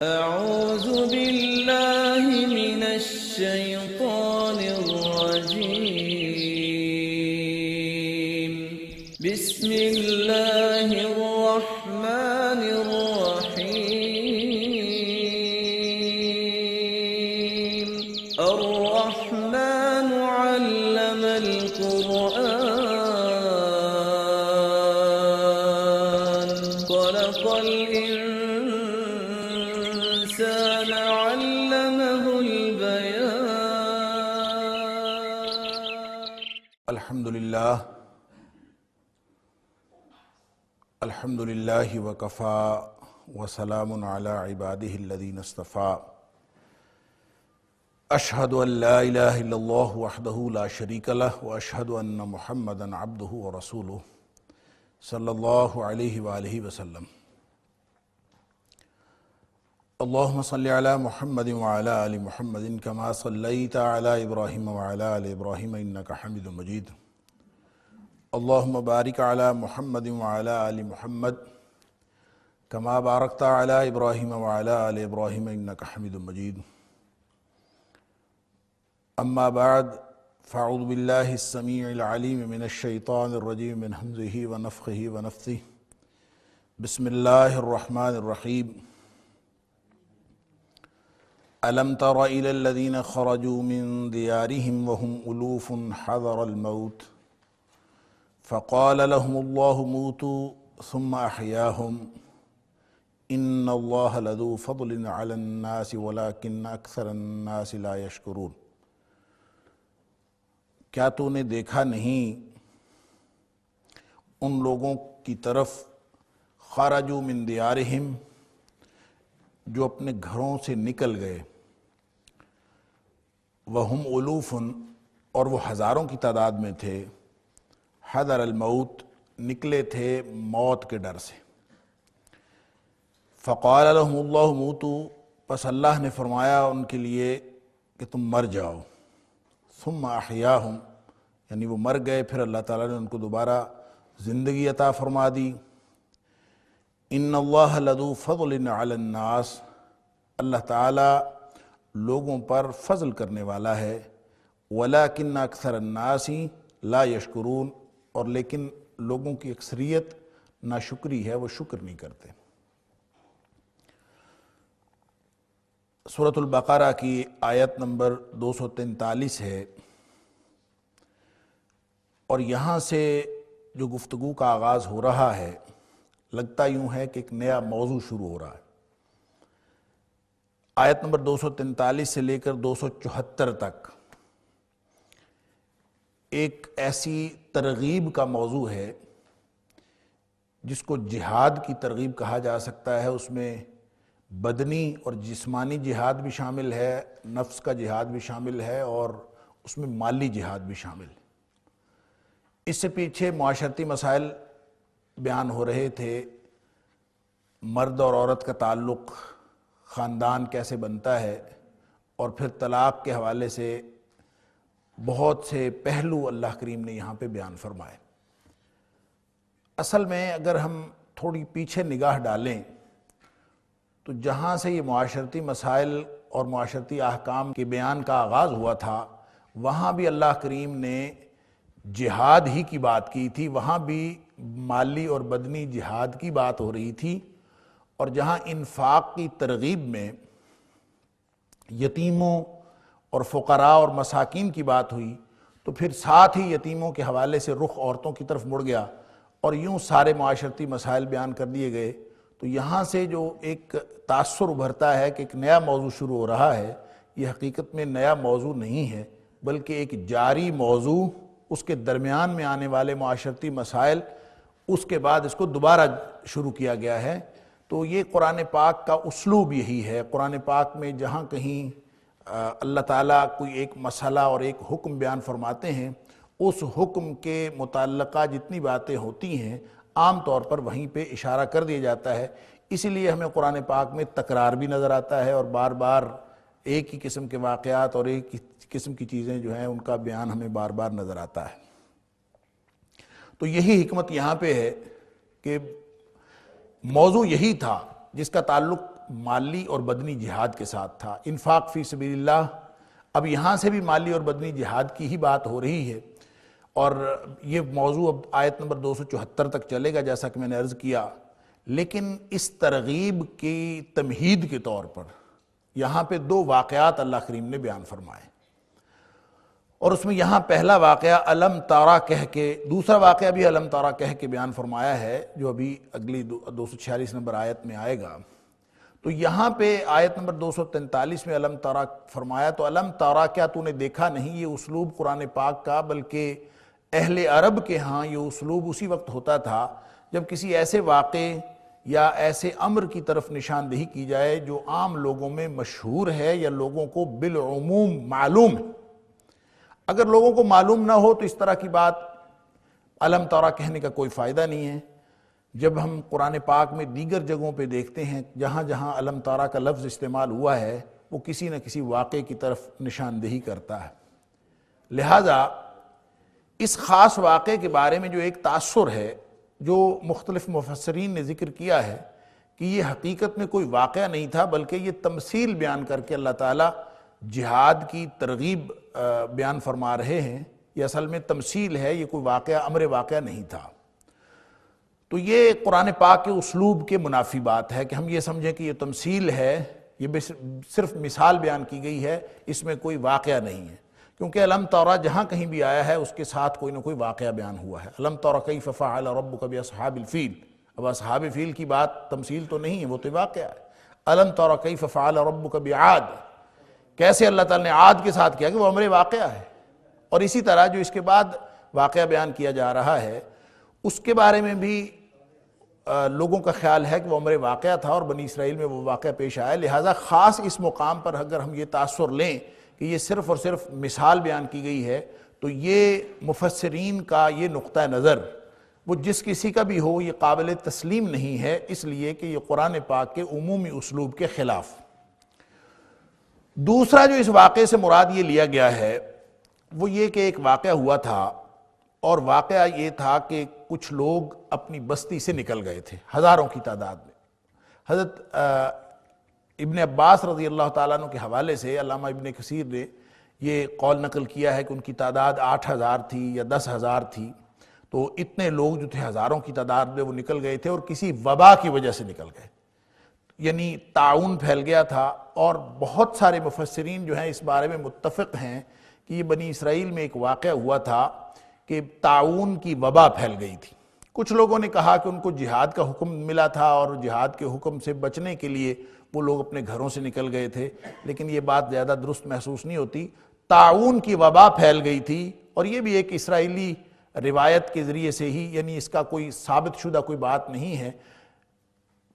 أعوذ بالله من الشيطان الرجيم. بسم الله الرحمن الرحيم. الرحمن علم القرآن خلق الإنسان علمه البيان. الحمد لله وكفى وسلام على عباده الذين اصطفى. أشهد أن لا إله إلا الله وحده لا شريك له وأشهد أن محمدا عبده ورسوله صلى الله عليه وآله وسلم. اللهم صل على محمد وعلى آل محمد كما صليت على إبراهيم وعلى آل إبراهيم إنك حميد مجيد. اللهم بارك على محمد وعلى آل محمد كما باركت على إبراهيم وعلى آل إبراهيم إنك حميد مجيد. أما بعد، فأعوذ بالله السميع العليم من الشيطان الرجيم من همزه ونفخه ونفثه. بسم الله الرحمن الرحيم. ألم تر إلى الذين خرجوا من ديارهم وهم ألوف حذر الموت فقال لهم الله موتوا ثم أحياهم إن الله لذو فضل على الناس ولكن أكثر الناس لا يشكرون. کیا تو نے دیکھا نہیں ان لوگوں کی طرف خرجوا من دیارہم جو اپنے گھروں سے نکل گئے، وہم الوف اور وہ ہزاروں کی تعداد میں تھے، حذر الموت نکلے تھے موت کے ڈر سے. فقال لهم اللہ موتوا پس اللہ نے فرمایا ان کے لیے کہ تم مر جاؤ. ثم احیاہم یعنی وہ مر گئے، پھر اللہ تعالیٰ نے ان کو دوبارہ زندگی عطا فرما دی. ان اللہ لذو فضل علی الناس اللہ تعالیٰ لوگوں پر فضل کرنے والا ہے. ولیکن اکثر الناس لا یشکرون اور لیکن لوگوں کی اکثریت ناشکری ہے، وہ شکر نہیں کرتے. سورۃ البقرہ کی آیت نمبر 243 ہے، اور یہاں سے جو گفتگو کا آغاز ہو رہا ہے لگتا یوں ہے کہ ایک نیا موضوع شروع ہو رہا ہے. آیت نمبر 243 سے لے کر 274 تک ایک ایسی ترغیب کا موضوع ہے جس کو جہاد کی ترغیب کہا جا سکتا ہے. اس میں بدنی اور جسمانی جہاد بھی شامل ہے، نفس کا جہاد بھی شامل ہے، اور اس میں مالی جہاد بھی شامل ہے. اس سے پیچھے معاشرتی مسائل بیان ہو رہے تھے، مرد اور عورت کا تعلق، خاندان کیسے بنتا ہے، اور پھر طلاق کے حوالے سے بہت سے پہلو اللہ کریم نے یہاں پہ بیان فرمائے. اصل میں اگر ہم تھوڑی پیچھے نگاہ ڈالیں تو جہاں سے یہ معاشرتی مسائل اور معاشرتی احکام کے بیان کا آغاز ہوا تھا وہاں بھی اللہ کریم نے جہاد ہی کی بات کی تھی، وہاں بھی مالی اور بدنی جہاد کی بات ہو رہی تھی. اور جہاں انفاق کی ترغیب میں یتیموں اور فقراء اور مساکین کی بات ہوئی تو پھر ساتھ ہی یتیموں کے حوالے سے رخ عورتوں کی طرف مڑ گیا، اور یوں سارے معاشرتی مسائل بیان کر دیے گئے. تو یہاں سے جو ایک تاثر ابھرتا ہے کہ ایک نیا موضوع شروع ہو رہا ہے، یہ حقیقت میں نیا موضوع نہیں ہے بلکہ ایک جاری موضوع، اس کے درمیان میں آنے والے معاشرتی مسائل، اس کے بعد اس کو دوبارہ شروع کیا گیا ہے. تو یہ قرآن پاک کا اسلوب یہی ہے. قرآن پاک میں جہاں کہیں اللہ تعالیٰ کوئی ایک مسئلہ اور ایک حکم بیان فرماتے ہیں، اس حکم کے متعلقہ جتنی باتیں ہوتی ہیں عام طور پر وہیں پہ اشارہ کر دیا جاتا ہے. اسی لیے ہمیں قرآن پاک میں تکرار بھی نظر آتا ہے، اور بار بار ایک ہی قسم کے واقعات اور ایک ہی قسم کی چیزیں جو ہیں ان کا بیان ہمیں بار بار نظر آتا ہے. تو یہی حکمت یہاں پہ ہے کہ موضوع یہی تھا جس کا تعلق مالی اور بدنی جہاد کے ساتھ تھا، انفاق فی سبیل اللہ۔ اب یہاں سے بھی مالی اور بدنی جہاد کی ہی بات ہو رہی ہے، اور یہ موضوع اب آیت نمبر 274 تک چلے گا جیسا کہ میں نے عرض کیا۔ لیکن اس ترغیب کی تمہید کے طور پر یہاں پہ دو واقعات اللہ کریم نے بیان فرمائے، اور اس میں یہاں پہلا واقعہ علم تارا کہہ کے، دوسرا واقعہ بھی علم تارا کہہ کے بیان فرمایا ہے جو ابھی اگلی 246 نمبر آیت میں آئے گا۔ تو یہاں پہ آیت نمبر 243 میں علم تارا فرمایا، تو علم تارا کیا تو نے دیکھا نہیں، یہ اسلوب قرآن پاک کا، بلکہ اہل عرب کے ہاں یہ اسلوب اسی وقت ہوتا تھا جب کسی ایسے واقعے یا ایسے امر کی طرف نشاندہی کی جائے جو عام لوگوں میں مشہور ہے یا لوگوں کو بالعموم معلوم ہے۔ اگر لوگوں کو معلوم نہ ہو تو اس طرح کی بات علم تارا کہنے کا کوئی فائدہ نہیں ہے۔ جب ہم قرآن پاک میں دیگر جگہوں پہ دیکھتے ہیں جہاں جہاں علم تارا کا لفظ استعمال ہوا ہے وہ کسی نہ کسی واقعے کی طرف نشاندہی کرتا ہے، لہٰذا اس خاص واقعے کے بارے میں جو ایک تاثر ہے جو مختلف مفسرین نے ذکر کیا ہے کہ یہ حقیقت میں کوئی واقعہ نہیں تھا، بلکہ یہ تمثیل بیان کر کے اللہ تعالیٰ جہاد کی ترغیب بیان فرما رہے ہیں، یہ اصل میں تمثیل ہے، یہ کوئی واقعہ امر واقعہ نہیں تھا۔ تو یہ قرآن پاک کے اسلوب کے منافی بات ہے کہ ہم یہ سمجھیں کہ یہ تمثیل ہے، یہ صرف مثال بیان کی گئی ہے، اس میں کوئی واقعہ نہیں ہے، کیونکہ علم تارا جہاں کہیں بھی آیا ہے اس کے ساتھ کوئی نہ کوئی واقعہ بیان ہوا ہے۔ علم تارا کیف فعل ربک باصحاب الفیل، اب اصحاب فیل کی بات تمثیل تو نہیں ہے، وہ تو واقعہ ہے۔ علم تارا کیف فعل ربک بعاد، کیسے اللہ تعالیٰ نے عاد کے ساتھ کیا کہ وہ امر واقعہ ہے۔ اور اسی طرح جو اس کے بعد واقعہ بیان کیا جا رہا ہے اس کے بارے میں بھی لوگوں کا خیال ہے کہ وہ امر واقعہ تھا اور بنی اسرائیل میں وہ واقعہ پیش آیا، لہٰذا خاص اس مقام پر اگر ہم یہ تاثر لیں کہ یہ صرف اور صرف مثال بیان کی گئی ہے تو یہ مفسرین کا یہ نقطہ نظر وہ جس کسی کا بھی ہو یہ قابل تسلیم نہیں ہے، اس لیے کہ یہ قرآن پاک کے عمومی اسلوب کے خلاف۔ دوسرا جو اس واقعے سے مراد یہ لیا گیا ہے وہ یہ کہ ایک واقعہ ہوا تھا، اور واقعہ یہ تھا کہ کچھ لوگ اپنی بستی سے نکل گئے تھے ہزاروں کی تعداد میں۔ حضرت ابن عباس رضی اللہ تعالیٰ عنہ کے حوالے سے علامہ ابن کثیر نے یہ قول نقل کیا ہے کہ ان کی تعداد 8,000 تھی یا 10,000 تھی، تو اتنے لوگ جو تھے ہزاروں کی تعداد میں وہ نکل گئے تھے اور کسی وبا کی وجہ سے نکل گئے، یعنی طاعون پھیل گیا تھا۔ اور بہت سارے مفسرین جو ہیں اس بارے میں متفق ہیں کہ یہ بنی اسرائیل میں ایک واقعہ ہوا تھا کہ طاعون کی وبا پھیل گئی تھی۔ کچھ لوگوں نے کہا کہ ان کو جہاد کا حکم ملا تھا اور جہاد کے حکم سے بچنے کے لیے وہ لوگ اپنے گھروں سے نکل گئے تھے، لیکن یہ بات زیادہ درست محسوس نہیں ہوتی۔ طاعون کی وبا پھیل گئی تھی، اور یہ بھی ایک اسرائیلی روایت کے ذریعے سے ہی، یعنی اس کا کوئی ثابت شدہ کوئی بات نہیں ہے،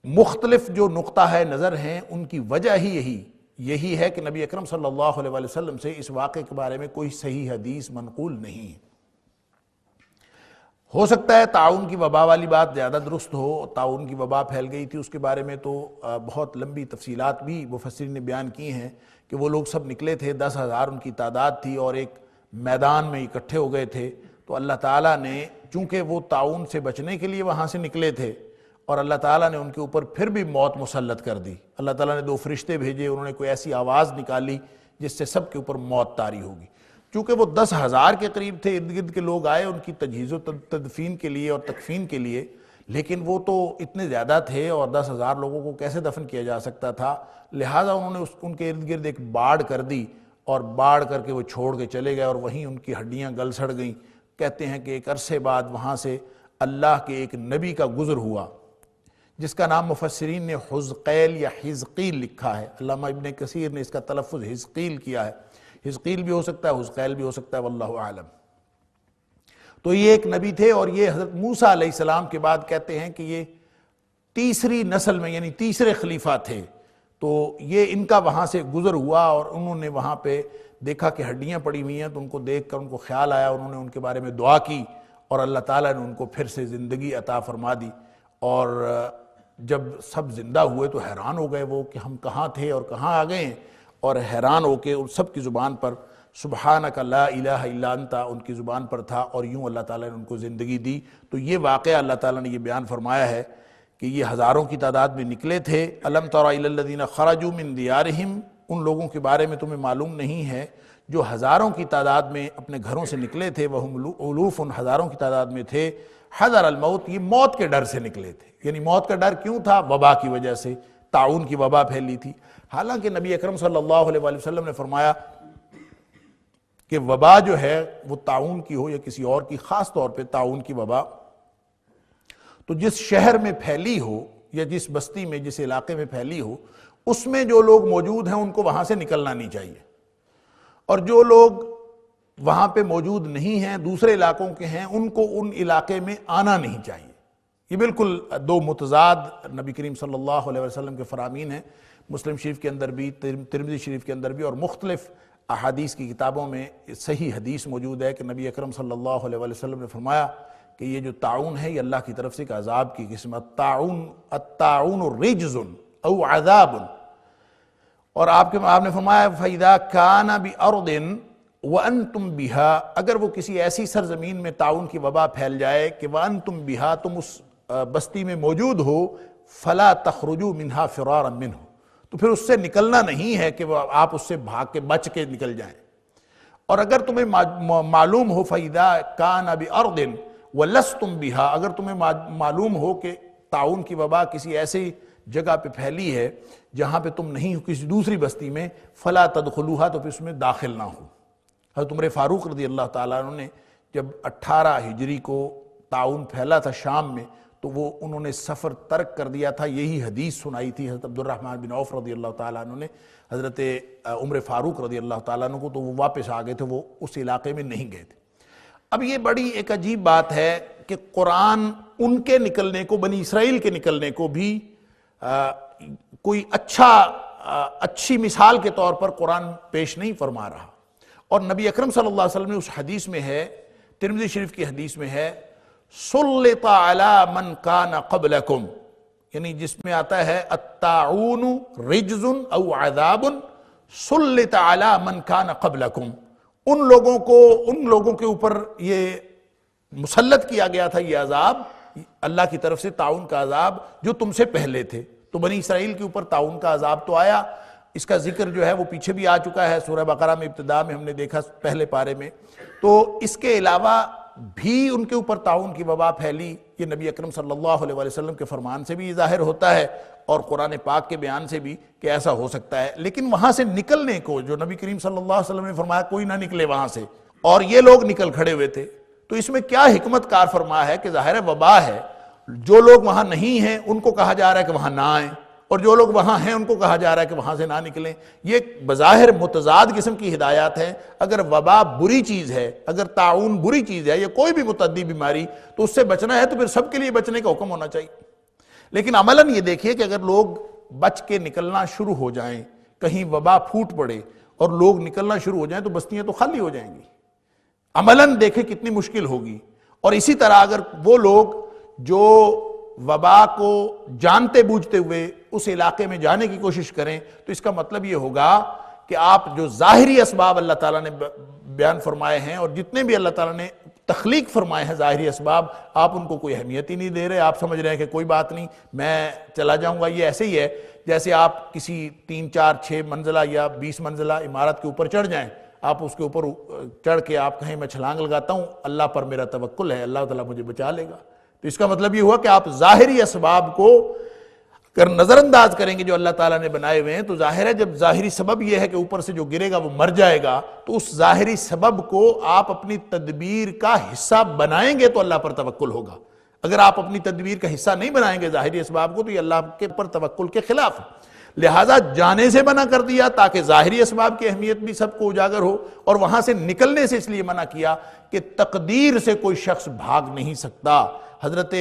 مختلف جو نقطہ ہے نظر ہیں ان کی وجہ ہی یہی ہے کہ نبی اکرم صلی اللہ علیہ وسلم سے اس واقعے کے بارے میں کوئی صحیح حدیث منقول نہیں ہے۔ ہو سکتا ہے طاعون کی وبا والی بات زیادہ درست ہو، طاعون کی وبا پھیل گئی تھی، اس کے بارے میں تو بہت لمبی تفصیلات بھی مفسرین نے بیان کی ہیں کہ وہ لوگ سب نکلے تھے، 10,000 ان کی تعداد تھی اور ایک میدان میں اکٹھے ہو گئے تھے۔ تو اللہ تعالیٰ نے چونکہ وہ طاعون سے بچنے کے لیے وہاں سے نکلے تھے، اور اللہ تعالیٰ نے ان کے اوپر پھر بھی موت مسلط کر دی۔ اللہ تعالیٰ نے 2 فرشتے بھیجے، انہوں نے کوئی ایسی آواز نکالی جس سے سب کے اوپر موت طاری ہوگی۔ چونکہ وہ 10,000 کے قریب تھے، ارد گرد کے لوگ آئے ان کی تجہیز و تدفین کے لیے اور تکفین کے لیے، لیکن وہ تو اتنے زیادہ تھے اور 10,000 لوگوں کو کیسے دفن کیا جا سکتا تھا، لہٰذا انہوں نے ان کے ارد گرد ایک باڑ کر دی اور باڑ کر کے وہ چھوڑ کے چلے گئے، اور وہیں ان کی ہڈیاں گل سڑ گئیں۔ کہتے ہیں کہ ایک عرصے بعد وہاں سے اللہ کے ایک نبی کا گزر ہوا جس کا نام مفسرین نے حزقیل یا حزقیل لکھا ہے، علامہ ابن کثیر نے اس کا تلفظ حزقیل کیا ہے، حزقیل بھی ہو سکتا ہے، حزقیل بھی ہو سکتا ہے، واللہ اعلم۔ تو یہ ایک نبی تھے، اور یہ حضرت موسیٰ علیہ السلام کے بعد کہتے ہیں کہ یہ تیسری نسل میں یعنی تیسرے خلیفہ تھے، تو یہ ان کا وہاں سے گزر ہوا اور انہوں نے وہاں پہ دیکھا کہ ہڈیاں پڑی ہوئی ہیں، تو ان کو دیکھ کر ان کو خیال آیا، انہوں نے ان کے بارے میں دعا کی اور اللہ تعالیٰ نے ان کو پھر سے زندگی عطا فرما دی۔ اور جب سب زندہ ہوئے تو حیران ہو گئے وہ کہ ہم کہاں تھے اور کہاں آ گئے ہیں، اور حیران ہو کے ان سب کی زبان پر سبحانک لا الہ الا انت ان کی زبان پر تھا، اور یوں اللہ تعالیٰ نے ان کو زندگی دی۔ تو یہ واقعہ اللہ تعالیٰ نے یہ بیان فرمایا ہے کہ یہ ہزاروں کی تعداد میں نکلے تھے۔ الم تر الی الذین خرجوا من دیارہم، ان لوگوں کے بارے میں تمہیں معلوم نہیں ہے جو ہزاروں کی تعداد میں اپنے گھروں سے نکلے تھے، وہم الوف، ہزاروں کی تعداد میں تھے، حذر الموت، یہ موت کے ڈر سے نکلے تھے۔ یعنی موت کا ڈر کیوں تھا؟ وبا کی وجہ سے، طاعون کی وبا پھیلی تھی۔ حالانکہ نبی اکرم صلی اللہ علیہ وآلہ وسلم نے فرمایا کہ وبا جو ہے وہ طاعون کی ہو یا کسی اور کی، خاص طور پہ طاعون کی وبا تو جس شہر میں پھیلی ہو یا جس بستی میں، جس علاقے میں پھیلی ہو، اس میں جو لوگ موجود ہیں ان کو وہاں سے نکلنا نہیں چاہیے، اور جو لوگ وہاں پہ موجود نہیں ہیں، دوسرے علاقوں کے ہیں، ان کو ان علاقے میں آنا نہیں چاہیے۔ یہ بالکل دو متضاد نبی کریم صلی اللہ علیہ وسلم کے فرامین ہیں، مسلم شریف کے اندر بھی، ترمذی شریف کے اندر بھی، اور مختلف احادیث کی کتابوں میں صحیح حدیث موجود ہے کہ نبی اکرم صلی اللہ علیہ وسلم نے فرمایا کہ یہ جو طاعون ہے یہ اللہ کی طرف سے ایک عذاب کی قسم ہے۔ الطاعون رجز او عذاب، اور آپ نے فرمایا فَإِذَا كَانَ بِأَرْضٍ وَأَنْتُمْ بِهَا، اگر وہ کسی ایسی سرزمین میں طاعون کی وبا پھیل جائے کہ وَأَنْتُمْ بِهَا، تم اس بستی میں موجود ہو، فَلَا تَخْرُجُوا مِنْهَا فِرَارًا مِنْهُ، تو پھر اس سے نکلنا نہیں ہے کہ آپ اس سے بھاگ کے بچ کے نکل جائیں۔ اور اگر تمہیں معلوم ہو فَإِذَا كَانَ بِأَرْضٍ وَلَسْتُمْ بِهَا، اگر تمہیں معلوم ہو کہ طاعون کی وبا کسی ایسی جگہ پہ پھیلی ہے جہاں پہ تم نہیں ہو، کسی دوسری بستی میں، فَلَا تَدْخُلُوهَا، تو پھر اس میں داخل نہ ہو۔ حضرت عمر فاروق رضی اللہ تعالیٰ عنہ نے جب 18 ہجری کو طاعون پھیلا تھا شام میں، تو انہوں نے سفر ترک کر دیا تھا، یہی حدیث سنائی تھی حضرت عبد الرحمن بن عوف رضی اللہ تعالیٰ عنہ نے حضرت عمر فاروق رضی اللہ تعالیٰ عنہ کو، تو وہ واپس آ گئے تھے، وہ اس علاقے میں نہیں گئے تھے۔ اب یہ بڑی ایک عجیب بات ہے کہ قرآن ان کے نکلنے کو، بنی اسرائیل کے نکلنے کو بھی کوئی اچھی مثال کے طور پر قرآن پیش نہیں فرما رہا، اور نبی اکرم صلی اللہ علیہ وسلم نے اس حدیث میں ہے، ترمذی شریف کی حدیث میں ہے، سلط علی من کان قبلکم، یعنی جس میں آتا ہے الطاعون رجز او عذاب سلط علی من کان قبلکم، ان لوگوں کے اوپر یہ مسلط کیا گیا تھا یہ عذاب، اللہ کی طرف سے طاعون کا عذاب جو تم سے پہلے تھے۔ تو بنی اسرائیل کے اوپر طاعون کا عذاب تو آیا، اس کا ذکر جو ہے وہ پیچھے بھی آ چکا ہے، سورہ بقرہ میں ابتدا میں ہم نے دیکھا پہلے پارے میں۔ تو اس کے علاوہ بھی ان کے اوپر طاعون کی وبا پھیلی، یہ نبی اکرم صلی اللہ علیہ وسلم کے فرمان سے بھی یہ ظاہر ہوتا ہے، اور قرآن پاک کے بیان سے بھی کہ ایسا ہو سکتا ہے۔ لیکن وہاں سے نکلنے کو جو نبی کریم صلی اللہ علیہ وسلم نے فرمایا کوئی نہ نکلے وہاں سے، اور یہ لوگ نکل کھڑے ہوئے تھے، تو اس میں کیا حکمت کار فرما ہے کہ ظاہر وبا ہے، جو لوگ وہاں نہیں ہیں ان کو کہا جا رہا ہے کہ وہاں نہ آئیں، اور جو لوگ وہاں ہیں ان کو کہا جا رہا ہے کہ وہاں سے نہ نکلیں۔ یہ بظاہر متضاد قسم کی ہدایات ہیں۔ اگر وبا بری چیز ہے، اگر طاعون بری چیز ہے یا کوئی بھی متعدی بیماری، تو اس سے بچنا ہے تو پھر سب کے لیے بچنے کا حکم ہونا چاہیے۔ لیکن عملاً یہ دیکھیے کہ اگر لوگ بچ کے نکلنا شروع ہو جائیں، کہیں وبا پھوٹ پڑے اور لوگ نکلنا شروع ہو جائیں تو بستیاں تو خالی ہو جائیں گی۔ عملاً دیکھیں کتنی مشکل ہوگی۔ اور اسی طرح اگر وہ لوگ جو وبا کو جانتے بوجھتے ہوئے اس علاقے میں جانے کی کوشش کریں، تو اس کا مطلب یہ ہوگا کہ آپ جو ظاہری اسباب اللہ تعالیٰ نے بیان فرمائے ہیں، اور جتنے بھی اللہ تعالیٰ نے تخلیق فرمائے ہیں ظاہری اسباب، آپ ان کو کوئی اہمیت ہی نہیں دے رہے۔ آپ سمجھ رہے ہیں کہ کوئی بات نہیں، میں چلا جاؤں گا۔ یہ ایسے ہی ہے جیسے آپ کسی 3 4 6 منزلہ یا 20 منزلہ عمارت کے اوپر چڑھ جائیں، آپ اس کے اوپر چڑھ کے آپ کہیں میں چھلانگ لگاتا ہوں، اللہ پر میرا توکل ہے، اللہ تعالیٰ مجھے بچا لے گا۔ تو اس کا مطلب یہ ہوا کہ آپ ظاہری اسباب کو اگر نظر انداز کریں گے جو اللہ تعالیٰ نے بنائے ہوئے ہیں، تو ظاہر ہے جب ظاہری سبب یہ ہے کہ اوپر سے جو گرے گا وہ مر جائے گا، تو اس ظاہری سبب کو آپ اپنی تدبیر کا حصہ بنائیں گے تو اللہ پر توکل ہوگا۔ اگر آپ اپنی تدبیر کا حصہ نہیں بنائیں گے ظاہری اسباب کو، تو یہ اللہ کے پر توکل کے خلاف ہے۔ لہٰذا جانے سے منع کر دیا تاکہ ظاہری اسباب کی اہمیت بھی سب کو اجاگر ہو، اور وہاں سے نکلنے سے اس لیے منع کیا کہ تقدیر سے کوئی شخص بھاگ نہیں سکتا۔ حضرت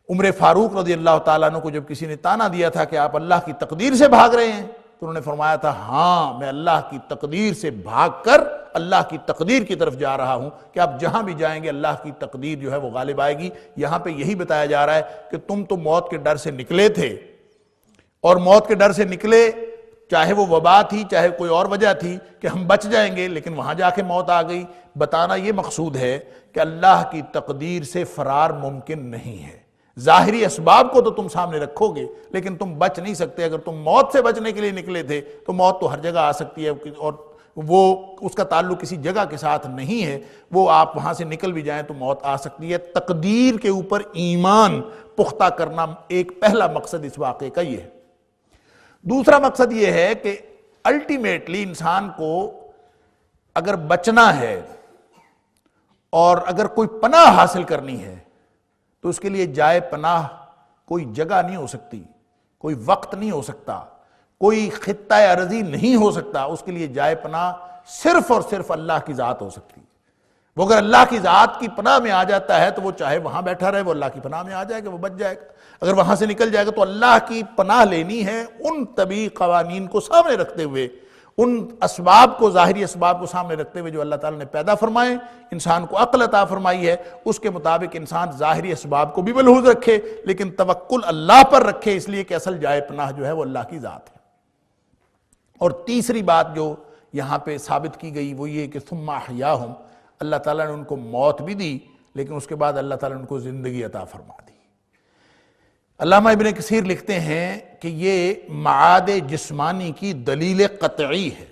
عمر فاروق رضی اللہ تعالیٰ عنہ کو جب کسی نے تانا دیا تھا کہ آپ اللہ کی تقدیر سے بھاگ رہے ہیں، تو انہوں نے فرمایا تھا ہاں میں اللہ کی تقدیر سے بھاگ کر اللہ کی تقدیر کی طرف جا رہا ہوں، کہ آپ جہاں بھی جائیں گے اللہ کی تقدیر جو ہے وہ غالب آئے گی۔ یہاں پہ یہی بتایا جا رہا ہے کہ تم تو موت کے ڈر سے نکلے تھے، اور موت کے ڈر سے نکلے، چاہے وہ وبا تھی چاہے کوئی اور وجہ تھی کہ ہم بچ جائیں گے، لیکن وہاں جا کے موت آ گئی۔ بتانا یہ مقصود ہے کہ اللہ کی تقدیر سے فرار ممکن نہیں ہے۔ ظاہری اسباب کو تو تم سامنے رکھو گے لیکن تم بچ نہیں سکتے. اگر تم موت سے بچنے کے لیے نکلے تھے تو موت تو ہر جگہ آ سکتی ہے اور وہ اس کا تعلق کسی جگہ کے ساتھ نہیں ہے. وہ آپ وہاں سے نکل بھی جائیں تو موت آ سکتی ہے. تقدیر کے اوپر ایمان پختہ کرنا ایک پہلا مقصد اس واقعے کا یہ ہے. دوسرا مقصد یہ ہے کہ الٹیمیٹلی انسان کو اگر بچنا ہے اور اگر کوئی پناہ حاصل کرنی ہے تو اس کے لیے جائے پناہ کوئی جگہ نہیں ہو سکتی, کوئی وقت نہیں ہو سکتا, کوئی خطہ ارضی نہیں ہو سکتا. اس کے لیے جائے پناہ صرف اور صرف اللہ کی ذات ہو سکتی ہے. وہ اگر اللہ کی ذات کی پناہ میں آ جاتا ہے تو وہ چاہے وہاں بیٹھا رہے, وہ اللہ کی پناہ میں آ جائے گا, وہ بچ جائے گا. اگر وہاں سے نکل جائے گا تو اللہ کی پناہ لینی ہے ان طبعی قوانین کو سامنے رکھتے ہوئے, ان اسباب کو, ظاہری اسباب کو سامنے رکھتے ہوئے جو اللہ تعالیٰ نے پیدا فرمائے, انسان کو عقل عطا فرمائی ہے, اس کے مطابق انسان ظاہری اسباب کو بھی ملحوظ رکھے لیکن توکل اللہ پر رکھے, اس لیے کہ اصل جائے پناہ جو ہے وہ اللہ کی ذات ہے. اور تیسری بات جو یہاں پہ ثابت کی گئی وہ یہ کہ ثم احیاہم, اللہ تعالیٰ نے ان کو موت بھی دی لیکن اس کے بعد اللہ تعالیٰ نے ان کو زندگی عطا فرما دی. علامہ ابن کثیر لکھتے ہیں کہ یہ معاد جسمانی کی دلیل قطعی ہے.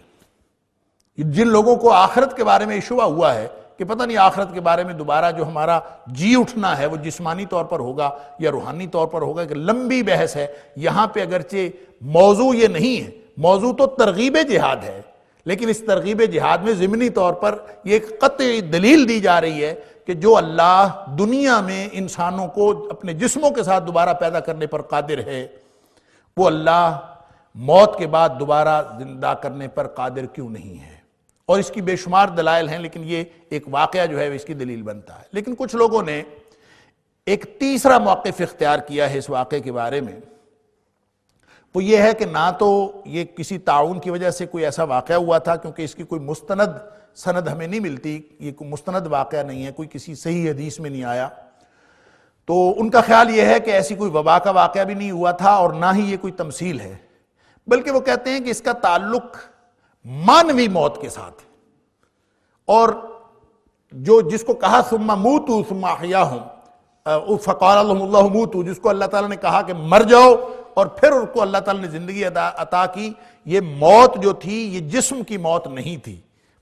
جن لوگوں کو آخرت کے بارے میں شبہ ہوا ہے کہ پتہ نہیں آخرت کے بارے میں دوبارہ جو ہمارا جی اٹھنا ہے وہ جسمانی طور پر ہوگا یا روحانی طور پر ہوگا, کہ لمبی بحث ہے. یہاں پہ اگرچہ موضوع یہ نہیں ہے, موضوع تو ترغیب جہاد ہے, لیکن اس ترغیب جہاد میں ضمنی طور پر یہ ایک قطعی دلیل دی جا رہی ہے کہ جو اللہ دنیا میں انسانوں کو اپنے جسموں کے ساتھ دوبارہ پیدا کرنے پر قادر ہے, وہ اللہ موت کے بعد دوبارہ زندہ کرنے پر قادر کیوں نہیں ہے. اور اس کی بے شمار دلائل ہیں لیکن یہ ایک واقعہ جو ہے اس کی دلیل بنتا ہے. لیکن کچھ لوگوں نے ایک تیسرا موقف اختیار کیا ہے اس واقعے کے بارے میں. وہ یہ ہے کہ نہ تو یہ کسی تعاون کی وجہ سے کوئی ایسا واقعہ ہوا تھا, کیونکہ اس کی کوئی مستند سند ہمیں نہیں ملتی, یہ کوئی مستند واقعہ نہیں ہے, کوئی کسی صحیح حدیث میں نہیں آیا. تو ان کا خیال یہ ہے کہ ایسی کوئی وبا کا واقعہ بھی نہیں ہوا تھا اور نہ ہی یہ کوئی تمثیل ہے, بلکہ وہ کہتے ہیں کہ اس کا تعلق مانوی موت کے ساتھ ہے. اور جو جس کو کہا ثم موتوا ثم احیاہم فقال لهم اللہ موتوا, جس کو اللہ تعالیٰ نے کہا کہ مر جاؤ اور پھر ان کو اللہ تعالیٰ نے زندگی عطا کی, یہ موت جو تھی یہ جسم کی موت نہیں تھی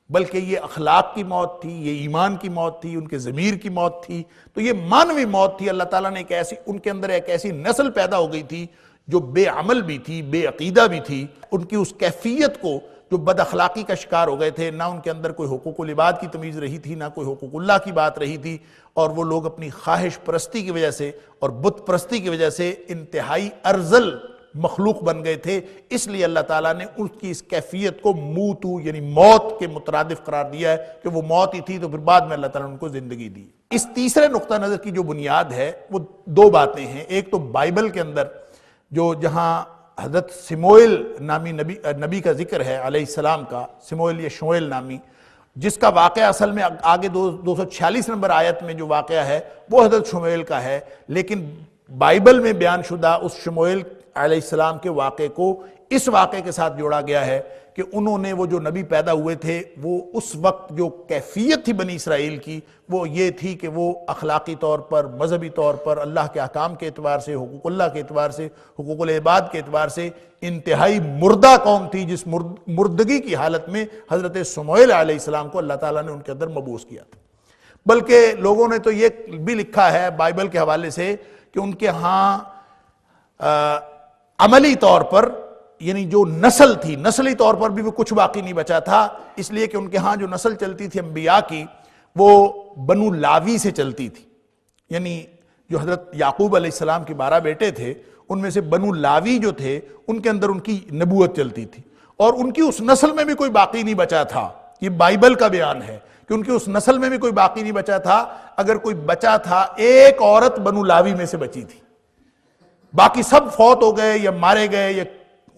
بلکہ یہ اخلاق کی موت تھی, یہ ایمان کی موت تھی, ان کے ضمیر کی موت تھی. تو یہ مانوی موت تھی. اللہ تعالیٰ نے ان کے اندر ایک ایسی نسل پیدا ہو گئی تھی جو بے عمل بھی تھی, بے عقیدہ بھی تھی. ان کی اس کیفیت کو جو بد اخلاقی کا شکار ہو گئے تھے, نہ ان کے اندر کوئی حقوق العباد کی تمیز رہی تھی, نہ کوئی حقوق اللہ کی بات رہی تھی, اور وہ لوگ اپنی خواہش پرستی کی وجہ سے اور بت پرستی کی وجہ سے انتہائی ارذل مخلوق بن گئے تھے. اس لیے اللہ تعالیٰ نے ان کی اس کیفیت کو موتو یعنی موت کے مترادف قرار دیا ہے کہ وہ موت ہی تھی, تو پھر بعد میں اللہ تعالیٰ نے ان کو زندگی دی. اس تیسرے نقطہ نظر کی جو بنیاد ہے وہ دو باتیں ہیں. ایک تو بائبل کے اندر جو جہاں حضرت سموئیل نامی نبی کا ذکر ہے علیہ السلام کا, سموئیل یا شموئیل نامی, جس کا واقعہ اصل میں آگے 246 نمبر آیت میں جو واقعہ ہے وہ حضرت شموئیل کا ہے, لیکن بائبل میں بیان شدہ اس شموئیل علیہ السلام کے واقعے کو اس واقعے کے ساتھ جوڑا گیا ہے کہ انہوں نے وہ جو نبی پیدا ہوئے تھے وہ اس وقت جو کیفیت تھی بنی اسرائیل کی وہ یہ تھی کہ وہ اخلاقی طور پر, مذہبی طور پر, اللہ کے احکام کے اعتبار سے, حقوق اللہ کے اعتبار سے, حقوق العباد کے اعتبار سے انتہائی مردہ قوم تھی, جس مردگی کی حالت میں حضرت شموئیل علیہ السلام کو اللہ تعالیٰ نے ان کے اندر مبعوث کیا تھا. بلکہ لوگوں نے تو یہ بھی لکھا ہے بائبل کے حوالے سے کہ ان کے ہاں عملی طور پر یعنی جو نسل تھی, نسلی طور پر بھی وہ کچھ باقی نہیں بچا تھا, اس لیے کہ ان کے ہاں جو نسل چلتی تھی انبیاء کی وہ بنو لاوی سے چلتی تھی. یعنی جو حضرت یعقوب علیہ السلام کے 12 بیٹے تھے ان میں سے بنو لاوی جو تھے ان کے اندر ان کی نبوت چلتی تھی, اور ان کی اس نسل میں بھی کوئی باقی نہیں بچا تھا. یہ بائبل کا بیان ہے کہ ان کی اس نسل میں بھی کوئی باقی نہیں بچا تھا. اگر کوئی بچا تھا, ایک عورت بنو لاوی میں سے بچی تھی, باقی سب فوت ہو گئے یا مارے گئے, یا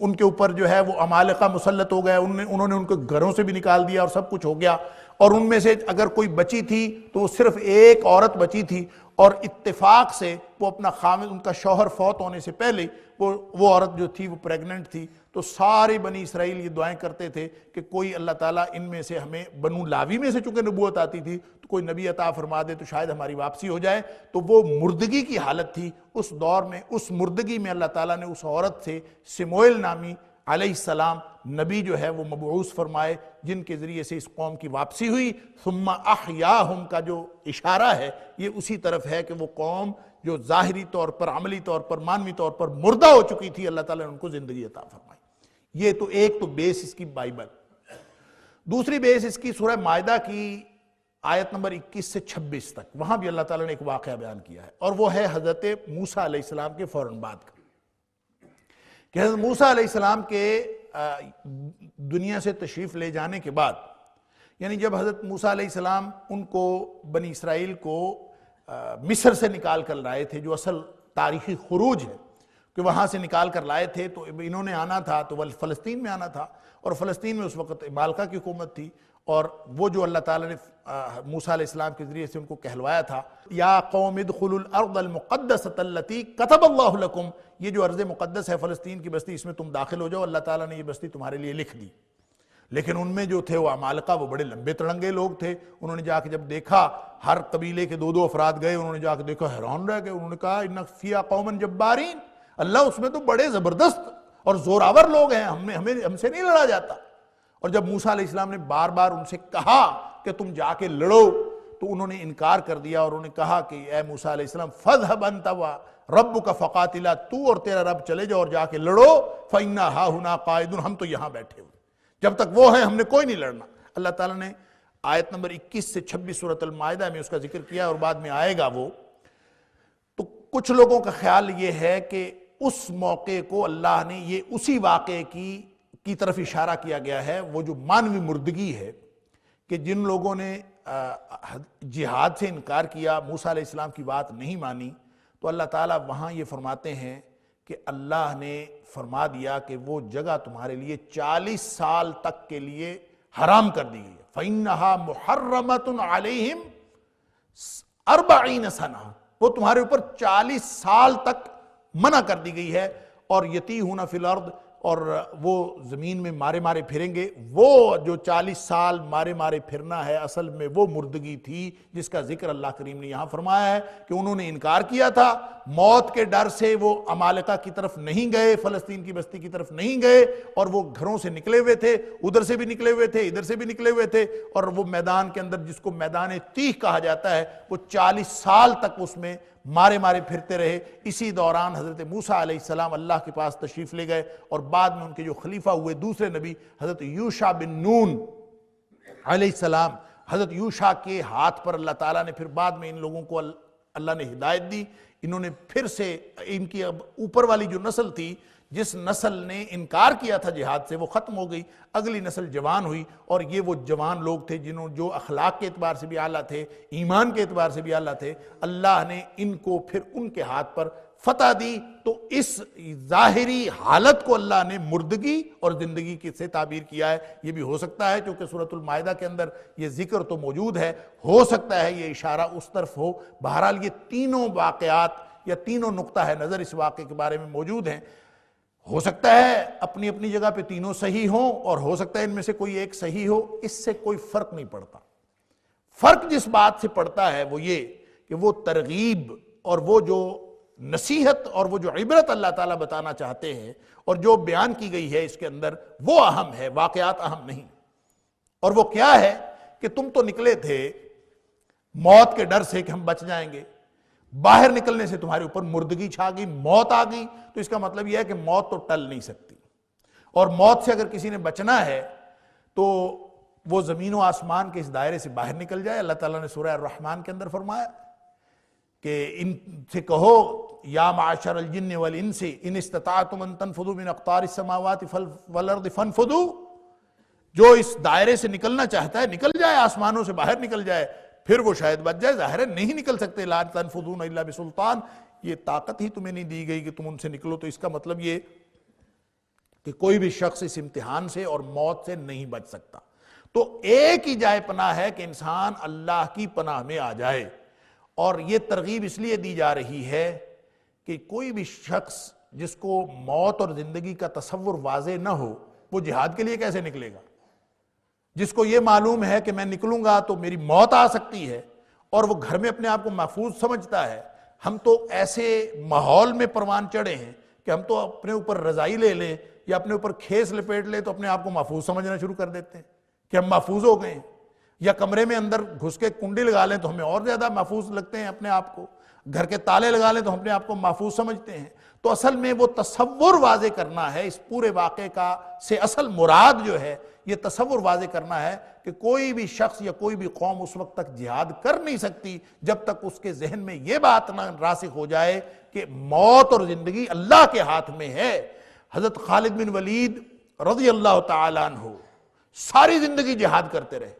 ان کے اوپر جو ہے وہ عمالقہ مسلط ہو گئے, انہوں نے ان کو گھروں سے بھی نکال دیا اور سب کچھ ہو گیا. اور ان میں سے اگر کوئی بچی تھی تو وہ صرف ایک عورت بچی تھی, اور اتفاق سے وہ اپنا خامد، ان کا شوہر فوت ہونے سے پہلے وہ عورت جو تھی وہ پریگننٹ تھی، تو سارے بنی اسرائیل یہ دعائیں کرتے تھے کہ کوئی اللہ تعالیٰ ان میں سے ہمیں، بنو لاوی میں سے چونکہ نبوت آتی تھی تو کوئی نبی عطا فرما دے تو شاید ہماری واپسی ہو جائے۔ تو وہ مردگی کی حالت تھی اس دور میں، اس مردگی میں اللہ تعالیٰ نے اس عورت سے سموئیل نامی علیہ السلام نبی جو ہے وہ مبعوث فرمائے، جن کے ذریعے سے اس قوم کی واپسی ہوئی۔ ثم احیاہم کا جو اشارہ ہے یہ اسی طرف ہے کہ وہ قوم جو ظاہری طور پر، عملی طور پر، معنوی طور پر مردہ ہو چکی تھی، اللہ تعالیٰ نے ان کو زندگی عطا فرمائی۔ یہ تو ایک تو بیس اس کی بائبل۔ دوسری بیس اس کی سورہ مائدہ کی آیت نمبر 21 سے 26 تک، وہاں بھی اللہ تعالیٰ نے ایک واقعہ بیان کیا ہے، اور وہ ہے حضرت موسیٰ علیہ السلام کے فوراً بعد کا، کہ حضرت موسیٰ علیہ السلام کے دنیا سے تشریف لے جانے کے بعد، یعنی جب حضرت موسیٰ علیہ السلام ان کو، بنی اسرائیل کو مصر سے نکال کر لائے تھے، جو اصل تاریخی خروج ہے کہ وہاں سے نکال کر لائے تھے، تو انہوں نے آنا تھا تو فلسطین میں آنا تھا، اور فلسطین میں اس وقت مالکہ کی حکومت تھی، اور وہ جو اللہ تعالیٰ نے موسیٰ علیہ السلام کے ذریعے سے ان کو کہلوایا تھا، یا قوم ادخلوا الارض المقدسۃ التي کتب اللہ لکم، یہ جو ارض مقدس ہے فلسطین کی بستی، اس میں تم داخل ہو جاؤ، اللہ تعالیٰ نے یہ بستی تمہارے لیے لکھ دی۔ لیکن ان میں جو تھے وہ عمالقہ، وہ بڑے لمبے تڑنگے لوگ تھے، انہوں نے جا کے جب دیکھا، ہر قبیلے کے 2 افراد گئے، انہوں نے جا کے دیکھا، حیران رہ گئے، انہوں نے کہا ان فیہا قوما جبارین، اللہ اس میں تو بڑے زبردست اور زوراور لوگ ہیں، ہم سے نہیں لڑا جاتا۔ اور جب موسیٰ علیہ السلام نے بار بار ان سے کہا کہ تم جا کے لڑو، تو انہوں نے انکار کر دیا، اور انہوں نے کہا کہ اے موسیٰ علیہ السلام فَاذْهَبْ أَنْتَ وَرَبُّكَ فَقَاتِلَا، تو اور تیرا رب چلے جاؤ اور جا کے لڑو، فَإِنَّا هَاهُنَا قَاعِدُونَ، ہم تو یہاں بیٹھے ہوئے، جب تک وہ ہیں ہم نے کوئی نہیں لڑنا۔ اللہ تعالیٰ نے آیت نمبر 21 سے 26 سورۃ المائدہ میں اس کا ذکر کیا، اور بعد میں آئے گا وہ۔ تو کچھ لوگوں کا خیال یہ ہے کہ اس موقع کو اللہ نے، یہ اسی واقعے کی طرف اشارہ کیا گیا ہے، وہ جو مانوی مردگی ہے، کہ جن لوگوں نے جہاد سے انکار کیا، موسیٰ علیہ السلام کی بات نہیں مانی، تو اللہ تعالیٰ وہاں یہ فرماتے ہیں کہ اللہ نے فرما دیا کہ وہ جگہ تمہارے لیے 40 سال تک کے لیے حرام کر دی گئی ہے۔ فَإِنَّهَا مُحَرَّمَةٌ عَلَيْهِمْ 40 سنہ، وہ تمہارے اوپر 40 سال تک منع کر دی گئی ہے۔ اور یتیہون فی الارض، اور وہ زمین میں مارے مارے پھریں گے۔ وہ جو 40 سال مارے مارے پھرنا ہے، اصل میں وہ مردگی تھی جس کا ذکر اللہ کریم نے یہاں فرمایا ہے، کہ انہوں نے انکار کیا تھا، موت کے ڈر سے وہ عمالقہ کی طرف نہیں گئے، فلسطین کی بستی کی طرف نہیں گئے، اور وہ گھروں سے نکلے ہوئے تھے، ادھر سے بھی نکلے ہوئے تھے، ادھر سے بھی نکلے ہوئے تھے، اور وہ میدان کے اندر جس کو میدان تیہ کہا جاتا ہے، وہ 40 سال تک اس میں مارے مارے پھرتے رہے۔ اسی دوران حضرت موسیٰ علیہ السلام اللہ کے پاس تشریف لے گئے، اور بعد میں ان کے جو خلیفہ ہوئے دوسرے نبی حضرت یوشع بن نون علیہ السلام، حضرت یوشع کے ہاتھ پر اللہ تعالیٰ نے پھر بعد میں ان لوگوں کو اللہ نے ہدایت دی۔ انہوں نے پھر سے، ان کی اب اوپر والی جو نسل تھی، جس نسل نے انکار کیا تھا جہاد سے، وہ ختم ہو گئی، اگلی نسل جوان ہوئی، اور یہ وہ جوان لوگ تھے جو اخلاق کے اعتبار سے بھی اعلیٰ تھے، ایمان کے اعتبار سے بھی اعلیٰ تھے۔ اللہ نے ان کو پھر ان کے ہاتھ پر فتح دی۔ تو اس ظاہری حالت کو اللہ نے مردگی اور زندگی سے تعبیر کیا ہے۔ یہ بھی ہو سکتا ہے کیونکہ سورۃ المائدہ کے اندر یہ ذکر تو موجود ہے، ہو سکتا ہے یہ اشارہ اس طرف ہو۔ بہرحال یہ تینوں واقعات یا تینوں نقطہ ہے نظر اس واقعے کے بارے میں موجود ہیں۔ ہو سکتا ہے اپنی اپنی جگہ پہ تینوں صحیح ہوں، اور ہو سکتا ہے ان میں سے کوئی ایک صحیح ہو، اس سے کوئی فرق نہیں پڑتا۔ فرق جس بات سے پڑتا ہے وہ یہ کہ وہ ترغیب اور وہ جو نصیحت اور وہ جو عبرت اللہ تعالیٰ بتانا چاہتے ہیں اور جو بیان کی گئی ہے اس کے اندر، وہ اہم ہے، واقعات اہم نہیں۔ اور وہ کیا ہے کہ تم تو نکلے تھے موت کے ڈر سے کہ ہم بچ جائیں گے، باہر نکلنے سے تمہارے اوپر مردگی چھا گئی، موت آ گئی، تو اس کا مطلب یہ ہے کہ موت تو ٹل نہیں سکتی، اور موت سے اگر کسی نے بچنا ہے تو وہ زمین و آسمان کے اس دائرے سے باہر نکل جائے۔ اللہ تعالیٰ نے سورہ الرحمن کے اندر فرمایا کہ ان سے کہو یا معاشر الجن والانس ان استطعتم ان تنفذوا من اقطار السماوات والارض فانفذوا، جو اس دائرے سے نکلنا چاہتا ہے نکل جائے، آسمانوں سے باہر نکل جائے، پھر وہ شاید بچ جائے۔ ظاہر ہے نہیں نکل سکتے، لا تنفذون الا بسلطان، یہ طاقت ہی تمہیں نہیں دی گئی کہ تم ان سے نکلو، تو اس کا مطلب یہ کہ کوئی بھی شخص اس امتحان سے اور موت سے نہیں بچ سکتا۔ تو ایک ہی جائے پناہ ہے کہ انسان اللہ کی پناہ میں آ جائے، اور یہ ترغیب اس لیے دی جا رہی ہے کہ کوئی بھی شخص جس کو موت اور زندگی کا تصور واضح نہ ہو وہ جہاد کے لیے کیسے نکلے گا؟ جس کو یہ معلوم ہے کہ میں نکلوں گا تو میری موت آ سکتی ہے اور وہ گھر میں اپنے آپ کو محفوظ سمجھتا ہے. ہم تو ایسے ماحول میں پروان چڑھے ہیں کہ ہم تو اپنے اوپر رضائی لے لیں یا اپنے اوپر کھیس لپیٹ لیں تو اپنے آپ کو محفوظ سمجھنا شروع کر دیتے ہیں کہ ہم محفوظ ہو گئے ہیں. یا کمرے میں اندر گھس کے کنڈی لگا لیں تو ہمیں اور زیادہ محفوظ لگتے ہیں اپنے آپ کو. گھر کے تالے لگا لیں تو ہم اپنے آپ کو محفوظ سمجھتے ہیں. تو اصل میں وہ تصور واضح کرنا ہے اس پورے واقعے کا سے اصل مراد جو ہے یہ تصور واضح کرنا ہے کہ کوئی بھی شخص یا کوئی بھی قوم اس وقت تک جہاد کر نہیں سکتی جب تک اس کے ذہن میں یہ بات نہ راسخ ہو جائے کہ موت اور زندگی اللہ کے ہاتھ میں ہے. حضرت خالد بن ولید رضی اللہ تعالیٰ عنہ ساری زندگی جہاد کرتے رہے.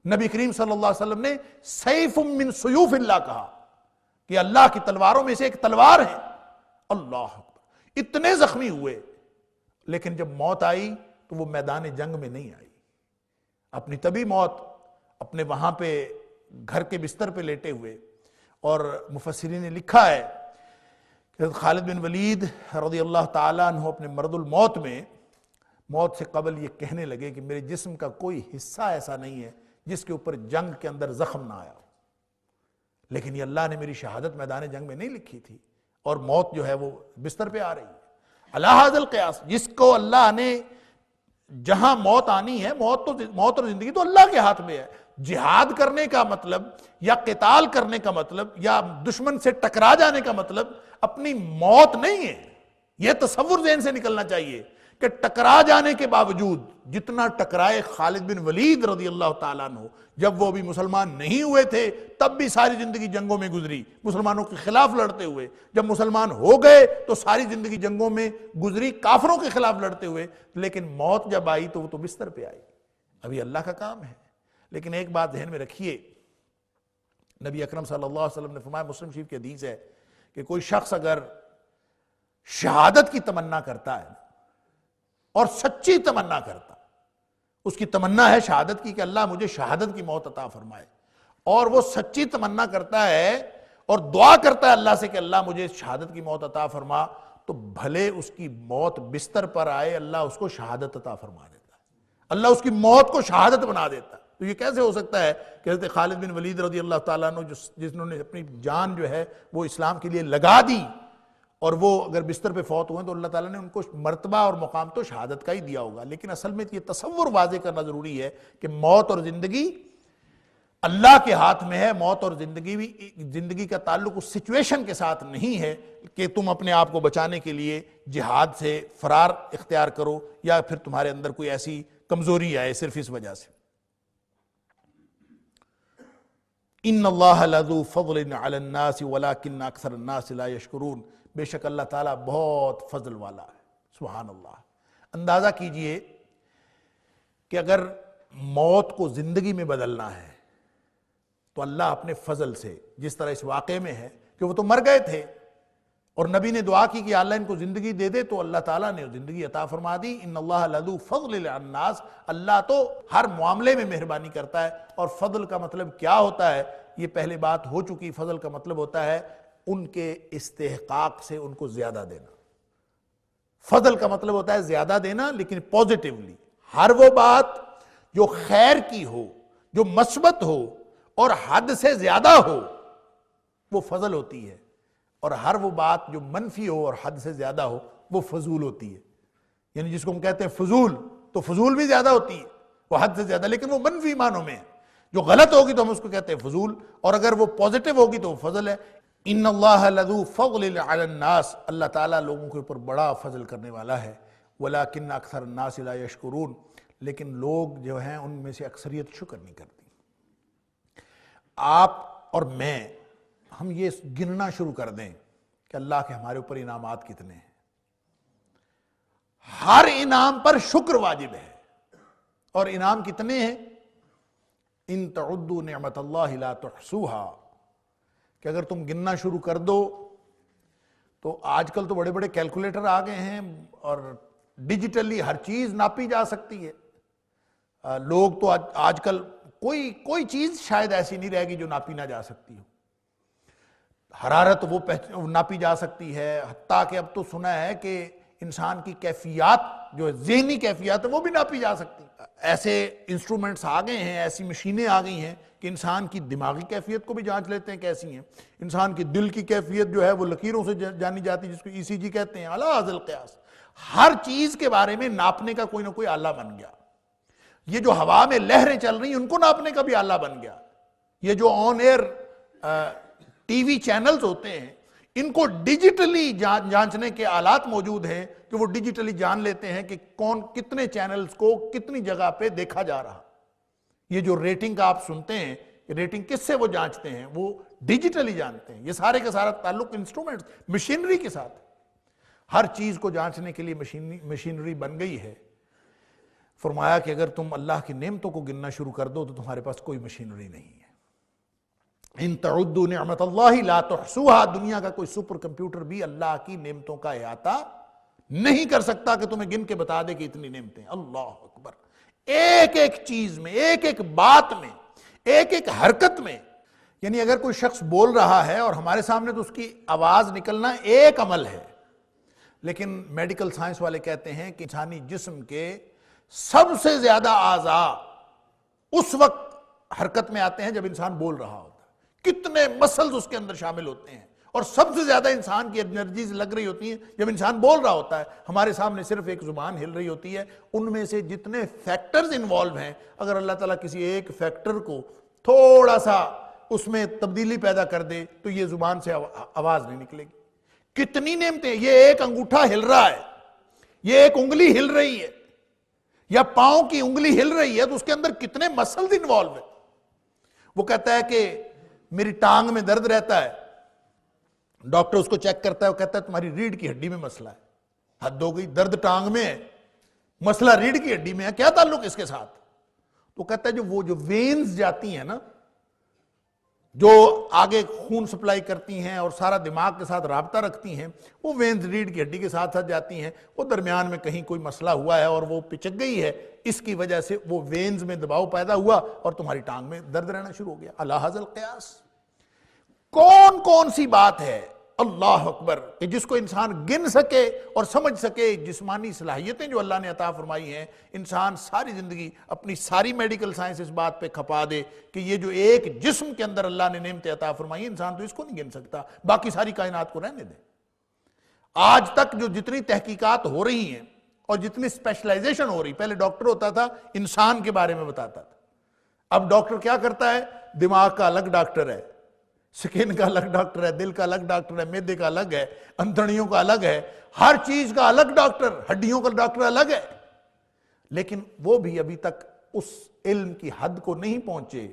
نبی کریم صلی اللہ علیہ وسلم نے سیف من سیوف اللہ کہا کہ اللہ کی تلواروں میں سے ایک تلوار ہے. اللہ اکبر. اتنے زخمی ہوئے لیکن جب موت آئی تو وہ میدان جنگ میں نہیں آئی. اپنی طبی موت اپنے وہاں پہ گھر کے بستر پہ لیٹے ہوئے. اور مفسرین نے لکھا ہے کہ خالد بن ولید رضی اللہ تعالیٰ عنہ اپنے مرض الموت میں موت سے قبل یہ کہنے لگے کہ میرے جسم کا کوئی حصہ ایسا نہیں ہے جس کے اوپر جنگ کے اندر زخم نہ آیا. لیکن یہ اللہ نے میری شہادت میدان جنگ میں نہیں لکھی تھی اور موت جو ہے وہ بستر پہ آ رہی ہے. اللہ حاضر القیاس. جس کو اللہ نے جہاں موت آنی ہے موت اور زندگی تو اللہ کے ہاتھ میں ہے. جہاد کرنے کا مطلب یا قتال کرنے کا مطلب یا دشمن سے ٹکرا جانے کا مطلب اپنی موت نہیں ہے. یہ تصور ذہن سے نکلنا چاہیے کہ ٹکرا جانے کے باوجود جتنا ٹکرائے خالد بن ولید رضی اللہ تعالیٰ عنہ جب وہ بھی مسلمان نہیں ہوئے تھے تب بھی ساری زندگی جنگوں میں گزری مسلمانوں کے خلاف لڑتے ہوئے. جب مسلمان ہو گئے تو ساری زندگی جنگوں میں گزری کافروں کے خلاف لڑتے ہوئے. لیکن موت جب آئی تو وہ تو بستر پہ آئی. ابھی اللہ کا کام ہے. لیکن ایک بات ذہن میں رکھیے نبی اکرم صلی اللہ علیہ وسلم نے فرمایا مسلم شریف کی حدیث ہے کہ کوئی شخص اگر شہادت کی تمنا کرتا ہے اور سچی تمنا کرتا اس کی تمنا ہے شہادت کی کہ اللہ مجھے شہادت کی موت عطا فرمائے اور وہ سچی تمنا کرتا ہے اور دعا کرتا ہے اللہ سے کہ اللہ مجھے شہادت کی موت عطا فرما تو بھلے اس کی موت بستر پر آئے اللہ اس کو شہادت عطا فرما دیتا ہے. اللہ اس کی موت کو شہادت بنا دیتا ہے. تو یہ کیسے ہو سکتا ہے کہ حضرت خالد بن ولید رضی اللہ تعالیٰ عنہ جنہوں نے اپنی جان جو ہے وہ اسلام کے لیے لگا دی اور وہ اگر بستر پہ فوت ہوئے تو اللہ تعالیٰ نے ان کو مرتبہ اور مقام تو شہادت کا ہی دیا ہوگا. لیکن اصل میں یہ تصور واضح کرنا ضروری ہے کہ موت اور زندگی اللہ کے ہاتھ میں ہے. موت اور زندگی کا تعلق اس سچویشن کے ساتھ نہیں ہے کہ تم اپنے آپ کو بچانے کے لیے جہاد سے فرار اختیار کرو یا پھر تمہارے اندر کوئی ایسی کمزوری آئے صرف اس وجہ سے. ان اللہ لذو فضل علی الناس ولکن اکثر الناس لا یشکرون. بے شک اللہ تعالیٰ بہت فضل والا ہے. سبحان اللہ. اندازہ کیجئے کہ اگر موت کو زندگی میں بدلنا ہے تو اللہ اپنے فضل سے جس طرح اس واقعے میں ہے کہ وہ تو مر گئے تھے اور نبی نے دعا کی کہ اللہ ان کو زندگی دے دے تو اللہ تعالیٰ نے زندگی عطا فرما دی. ان اللہ لذو فضل علی الناس. اللہ تو ہر معاملے میں مہربانی کرتا ہے. اور فضل کا مطلب کیا ہوتا ہے یہ پہلے بات ہو چکی. فضل کا مطلب ہوتا ہے ان کے استحقاق سے ان کو زیادہ دینا. فضل کا مطلب ہوتا ہے زیادہ دینا لیکن پوزیٹیولی. ہر وہ بات جو خیر کی ہو جو مثبت ہو اور حد سے زیادہ ہو وہ فضل ہوتی ہے اور ہر وہ بات جو منفی ہو اور حد سے زیادہ ہو وہ فضول ہوتی ہے. یعنی جس کو ہم کہتے ہیں فضول تو فضول بھی زیادہ ہوتی ہے وہ حد سے زیادہ لیکن وہ منفی معنوں میں ہے. جو غلط ہوگی تو ہم اس کو کہتے ہیں فضول اور اگر وہ پوزیٹیو ہوگی تو وہ فضل ہے. ان اللہ لذو فضل علی الناس. اللہ تعالیٰ لوگوں کے اوپر بڑا فضل کرنے والا ہے. ولکن اکثر الناس لا یشکرون. لیکن لوگ جو ہیں ان میں سے اکثریت شکر نہیں کرتی. آپ اور میں ہم یہ گننا شروع کر دیں کہ اللہ کے ہمارے اوپر انعامات کتنے ہیں. ہر انعام پر شکر واجب ہے. اور انعام کتنے ہیں؟ ان تعدوا نعمت اللہ لا تحصوها. کہ اگر تم گننا شروع کر دو تو آج کل تو بڑے بڑے کیلکولیٹر آ گئے ہیں اور ڈیجیٹلی ہر چیز ناپی جا سکتی ہے. لوگ تو آج کل کوئی چیز شاید ایسی نہیں رہے گی جو ناپی نہ جا سکتی ہو. حرارت وہ ناپی جا سکتی ہے، حتیٰ کہ اب تو سنا ہے کہ انسان کی کیفیات جو ہے، ذہنی کیفیات ہے، وہ بھی ناپی جا سکتی. ایسے انسٹرومنٹس آ گئے ہیں، ایسی مشینیں آ گئی ہیں کہ انسان کی دماغی کیفیت کو بھی جانچ لیتے ہیں کیسی ہیں. انسان کی دل کی کیفیت جو ہے وہ لکیروں سے جانی جاتی ہے، جس کو ECG کہتے ہیں. اعلیٰ ذی القیاس، ہر چیز کے بارے میں ناپنے کا کوئی نہ کوئی آلہ بن گیا. یہ جو ہوا میں لہریں چل رہی ہیں ان کو ناپنے کا بھی آلہ بن گیا. یہ جو آن ایئر ٹی وی چینلز ہوتے ہیں ان کو ڈیجیٹلی جانچنے کے آلات موجود ہیں کہ وہ ڈیجیٹلی جان لیتے ہیں کہ کون کتنے چینلز کو کتنی جگہ پہ دیکھا جا رہا. یہ جو ریٹنگ کا آپ سنتے ہیں، ریٹنگ کس سے وہ جانچتے ہیں؟ وہ ڈیجیٹلی جانتے ہیں. یہ سارے کا سارا تعلق انسٹرومنٹس، مشینری کے ساتھ. ہر چیز کو جانچنے کے لیے مشینری بن گئی ہے. فرمایا کہ اگر تم اللہ کی نعمتوں کو گننا شروع کر دو تو تمہارے پاس کوئی مشینری نہیں ہے. ان تعدوا نعمت اللہ لا تحصوها، دنیا کا کوئی سپر کمپیوٹر بھی اللہ کی نعمتوں کا احاطہ نہیں کر سکتا کہ تمہیں گن کے بتا دے کہ اتنی نعمتیں. اللہ اکبر. ایک ایک چیز میں، ایک ایک بات میں، ایک ایک حرکت میں. یعنی اگر کوئی شخص بول رہا ہے اور ہمارے سامنے تو اس کی آواز نکلنا ایک عمل ہے، لیکن میڈیکل سائنس والے کہتے ہیں کہ انسانی جسم کے سب سے زیادہ اعضاء اس وقت حرکت میں آتے ہیں جب انسان بول رہا ہوتا ہے. کتنے مسلز اس کے اندر شامل ہوتے ہیں، اور سب سے زیادہ انسان کی انرجیز لگ رہی ہوتی ہیں جب انسان بول رہا ہوتا ہے. ہمارے سامنے صرف ایک زبان ہل رہی ہوتی ہے، ان میں سے جتنے فیکٹرز انوالو ہیں، اگر اللہ تعالیٰ کسی ایک فیکٹر کو تھوڑا سا اس میں تبدیلی پیدا کر دے تو یہ زبان سے آواز نہیں نکلے گی. کتنی نعمتیں. یہ ایک انگوٹھا ہل رہا ہے، یہ ایک انگلی ہل رہی ہے، یا پاؤں کی انگلی ہل رہی ہے، تو اس کے اندر کتنے مسلز انوالو ہیں. وہ کہتا ہے کہ میری ٹانگ میں درد رہتا ہے، ڈاکٹر اس کو چیک کرتا ہے، وہ کہتا ہے تمہاری ریڑھ کی ہڈی میں مسئلہ ہے. حد ہو گئی، درد ٹانگ میں ہے، مسئلہ ریڑھ کی ہڈی میں ہے، کیا تعلق اس کے ساتھ؟ تو کہتا ہے وہ جو وینز جاتی ہیں نا، جو آگے خون سپلائی کرتی ہیں اور سارا دماغ کے ساتھ رابطہ رکھتی ہیں، وہ وینز ریڑھ کی ہڈی کے ساتھ ساتھ جاتی ہیں. وہ درمیان میں کہیں کوئی مسئلہ ہوا ہے اور وہ پچک گئی ہے، اس کی وجہ سے وہ وینز میں دباؤ پیدا ہوا اور تمہاری ٹانگ میں درد رہنا شروع ہو گیا. اعلیٰ ذی القیاس. کون کون سی بات ہے، اللہ اکبر، کہ جس کو انسان گن سکے اور سمجھ سکے. جسمانی صلاحیتیں جو اللہ نے عطا فرمائی ہیں، انسان ساری زندگی اپنی ساری میڈیکل سائنس اس بات پہ کھپا دے کہ یہ جو ایک جسم کے اندر اللہ نے نعمتیں عطا فرمائی ہیں، انسان تو اس کو نہیں گن سکتا، باقی ساری کائنات کو رہنے دے. آج تک جو جتنی تحقیقات ہو رہی ہیں اور جتنی اسپیشلائزیشن ہو رہی، پہلے ڈاکٹر ہوتا تھا انسان کے بارے میں بتاتا تھا، اب ڈاکٹر کیا کرتا ہے؟ دماغ کا الگ ڈاکٹر ہے، سکن کا الگ ڈاکٹر ہے، دل کا الگ ڈاکٹر ہے، معدے کا الگ ہے، انتڑیوں کا الگ ہے، ہر چیز کا الگ ڈاکٹر، ہڈیوں کا ڈاکٹر الگ ہے. لیکن وہ بھی ابھی تک اس علم کی حد کو نہیں پہنچے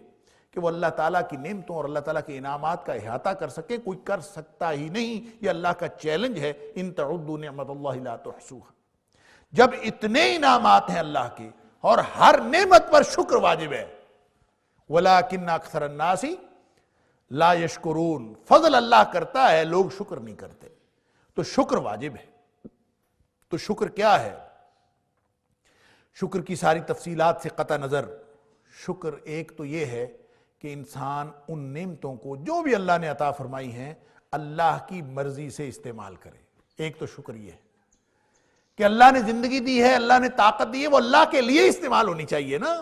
کہ وہ اللہ تعالیٰ کی نعمتوں اور اللہ تعالیٰ کے انعامات کا احاطہ کر سکے. کوئی کر سکتا ہی نہیں. یہ اللہ کا چیلنج ہے. ان تعدوا نعمت اللہ لا تحصوها. جب اتنے انعامات ہیں اللہ کے اور ہر نعمت پر شکر واجب ہے، وَلَٰكِنَّ أَكْثَرَ النَّاسِ لا یشکرون. فضل اللہ کرتا ہے، لوگ شکر نہیں کرتے. تو شکر واجب ہے. تو شکر کیا ہے؟ شکر کی ساری تفصیلات سے قطع نظر، شکر ایک تو یہ ہے کہ انسان ان نعمتوں کو جو بھی اللہ نے عطا فرمائی ہیں اللہ کی مرضی سے استعمال کرے. ایک تو شکر یہ ہے کہ اللہ نے زندگی دی ہے، اللہ نے طاقت دی ہے، وہ اللہ کے لیے استعمال ہونی چاہیے نا.